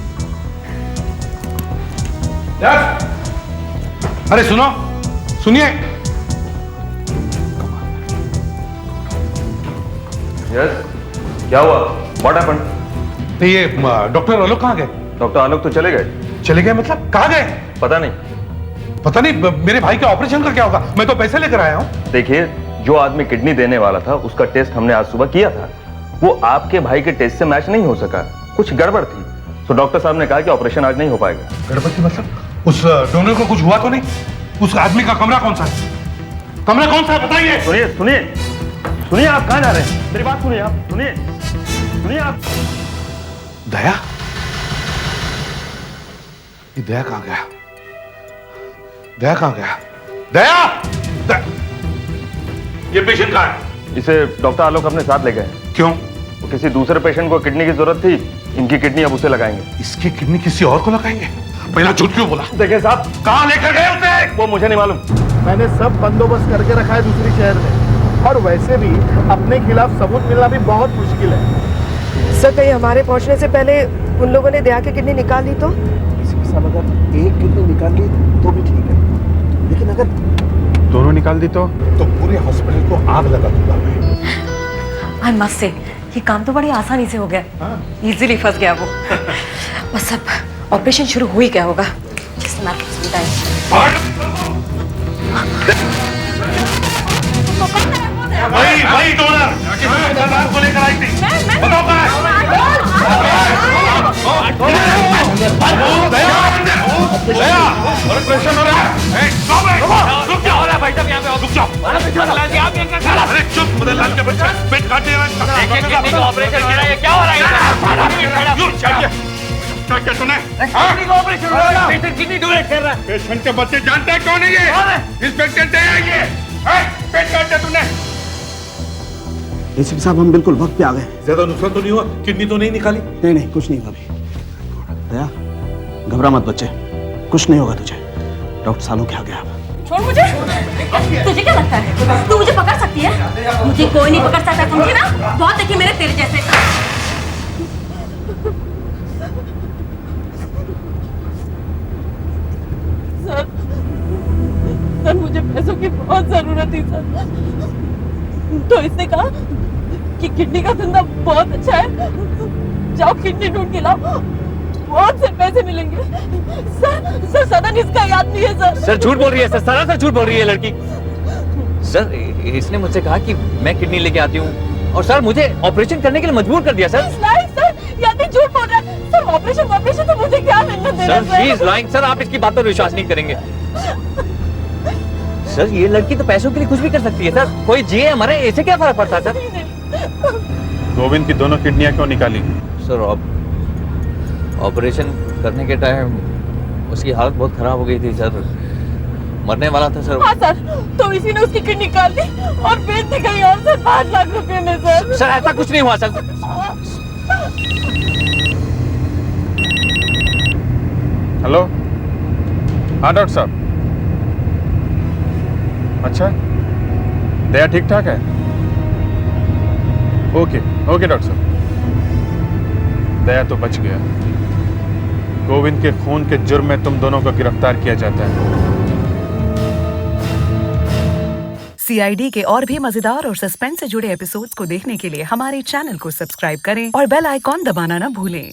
अरे सुनो, सुनिए। यस, क्या हुआ? What happened? तो ये डॉक्टर आलोक कहाँ गए? डॉक्टर आलोक तो चले गए। चले गए मतलब? कहाँ गए? पता नहीं। पता नहीं, मेरे भाई के ऑपरेशन का क्या होगा? मैं तो पैसे लेकर आया हूँ। देखिए, जो आदमी किडनी देने वाला था उसका टेस्ट हमने आज सुबह किया था, वो आपके भाई के टेस्ट से मैच नहीं हो सका, कुछ गड़बड़ थी। तो डॉक्टर साहब ने कहा कि ऑपरेशन आज नहीं हो पाएगा। गड़बड़ थी मतलब? उस डोनर को कुछ हुआ तो नहीं? उस आदमी का कमरा कौन सा है? कमरा कौन सा है बताइए। सुनिए सुनिए सुनिए, आप कहाँ जा रहे हैं? मेरी बात सुनिए, आप सुनिए सुनिए आप। दया? ये दया कहाँ गया? दया कहाँ गया? दया! ये पेशेंट कहाँ है? इसे डॉक्टर आलोक अपने साथ ले गए। क्यों? वो किसी दूसरे पेशेंट को किडनी की जरूरत थी, इनकी किडनी अब उसे लगाएंगे। इसकी किडनी किसी और को लगाएंगे? पहला झूठ क्यों बोला? देखिए साहब, कहाँ लेकर गए उसे? वो मुझे नहीं मालूम। मैंने सब बंदोबस्त करके रखा है दूसरी शहर में, और वैसे भी अपने खिलाफ सबूत मिलना भी बहुत मुश्किल है। सर, कहीं हमारे पहुंचने से पहले उन लोगों ने दया की किडनी निकाल ली तो? किसी साहब अगर एक किडनी निकाल ली तो भी ठीक है, लेकिन अगर दोनों निकाल दी तो पूरे हॉस्पिटल को आग लगा दूंगा मैं। आई मस्ट से, ये काम तो बड़ी आसानी से हो गया। इजीली फंस गया वो। बस अब ऑपरेशन शुरू हो ही गया होगा। Just a matter of time. वही डोनर को लेकर आई थी, बताओ कहाँ है? ऑपरेशन हो रहा है। रुक क्या हो रहा है भाई साहब, यहाँ पे रुक जाओ। अरे चुप, मदनलाल के बच्चे पेट काटे ऑपरेशन हो रहा है, क्या हो रहा है? क्या तूने ऑपरेशन हो रहा है, पेशेंट किडनी डोनेट कर रहा है। पेशेंट के बच्चे जानते हैं कौन है ये? इंस्पेक्टर दे ये पेट काटे तूने। एसीपी साहब हम बिल्कुल वक्त पे आ गए। ज्यादा नुकसान तो नहीं हुआ? किडनी तो नहीं निकाली? नहीं नहीं कुछ नहीं हुआ अभी। दया घबरा मत बच्चे, कुछ नहीं होगा तुझे। डॉक्टर सालों के आगे आप। छोड़ मुझे। तुझे क्या लगता है तू मुझे पकड़ सकती है? मुझे कोई नहीं पकड़ सकता, समझी ना? बहुत देखे मेरे तेरे जैसे। सर मुझे पैसों की बहुत जरूरत थी सर, तो इसने कहा कि किडनी का धंधा बहुत अच्छा है, जाओ किडनी ढूंढ के लाओ, बहुत से पैसे मिलेंगे। सर सदन इसका याद नहीं है सर। सर झूठ बोल रही है सर, सरासर झूठ बोल रही है लड़की। सर इसने मुझसे कहा कि मैं किडनी लेके आती हूँ और सर मुझे ऑपरेशन करने के लिए मजबूर कर दिया सर। सर या तो झूठ बोल रहा है सर। ऑपरेशन तो मुझे क्या लेना देना sir? She is lying sir, आप इसकी बात पर विश्वास नहीं करेंगे। सर ये लड़की तो पैसों के लिए कुछ भी कर सकती है सर, कोई जिए हमारे, ऐसे क्या फर्क पड़ता है सर? गोविंद की दोनों किडनियां क्यों निकाली? सर ऑपरेशन करने के टाइम उसकी हालत बहुत खराब हो गई थी सर, मरने वाला था सर। हाँ सर, तो इसी ने उसकी किडनी निकाल दी और बेच दी कहीं और सर 5 लाख रुपए में सर। सर ऐसा कुछ नहीं हुआ सर। हेलो, हाँ डॉक्टर साहब। अच्छा, दया ठीक ठाक है? ओके ओके डॉक्टर साहब। दया तो बच गया। गोविंद के खून के जुर्म में तुम दोनों को गिरफ्तार किया जाता है। सीआईडी के और भी मजेदार और सस्पेंस से जुड़े एपिसोड्स को देखने के लिए हमारे चैनल को सब्सक्राइब करें और बेल आइकॉन दबाना ना भूलें।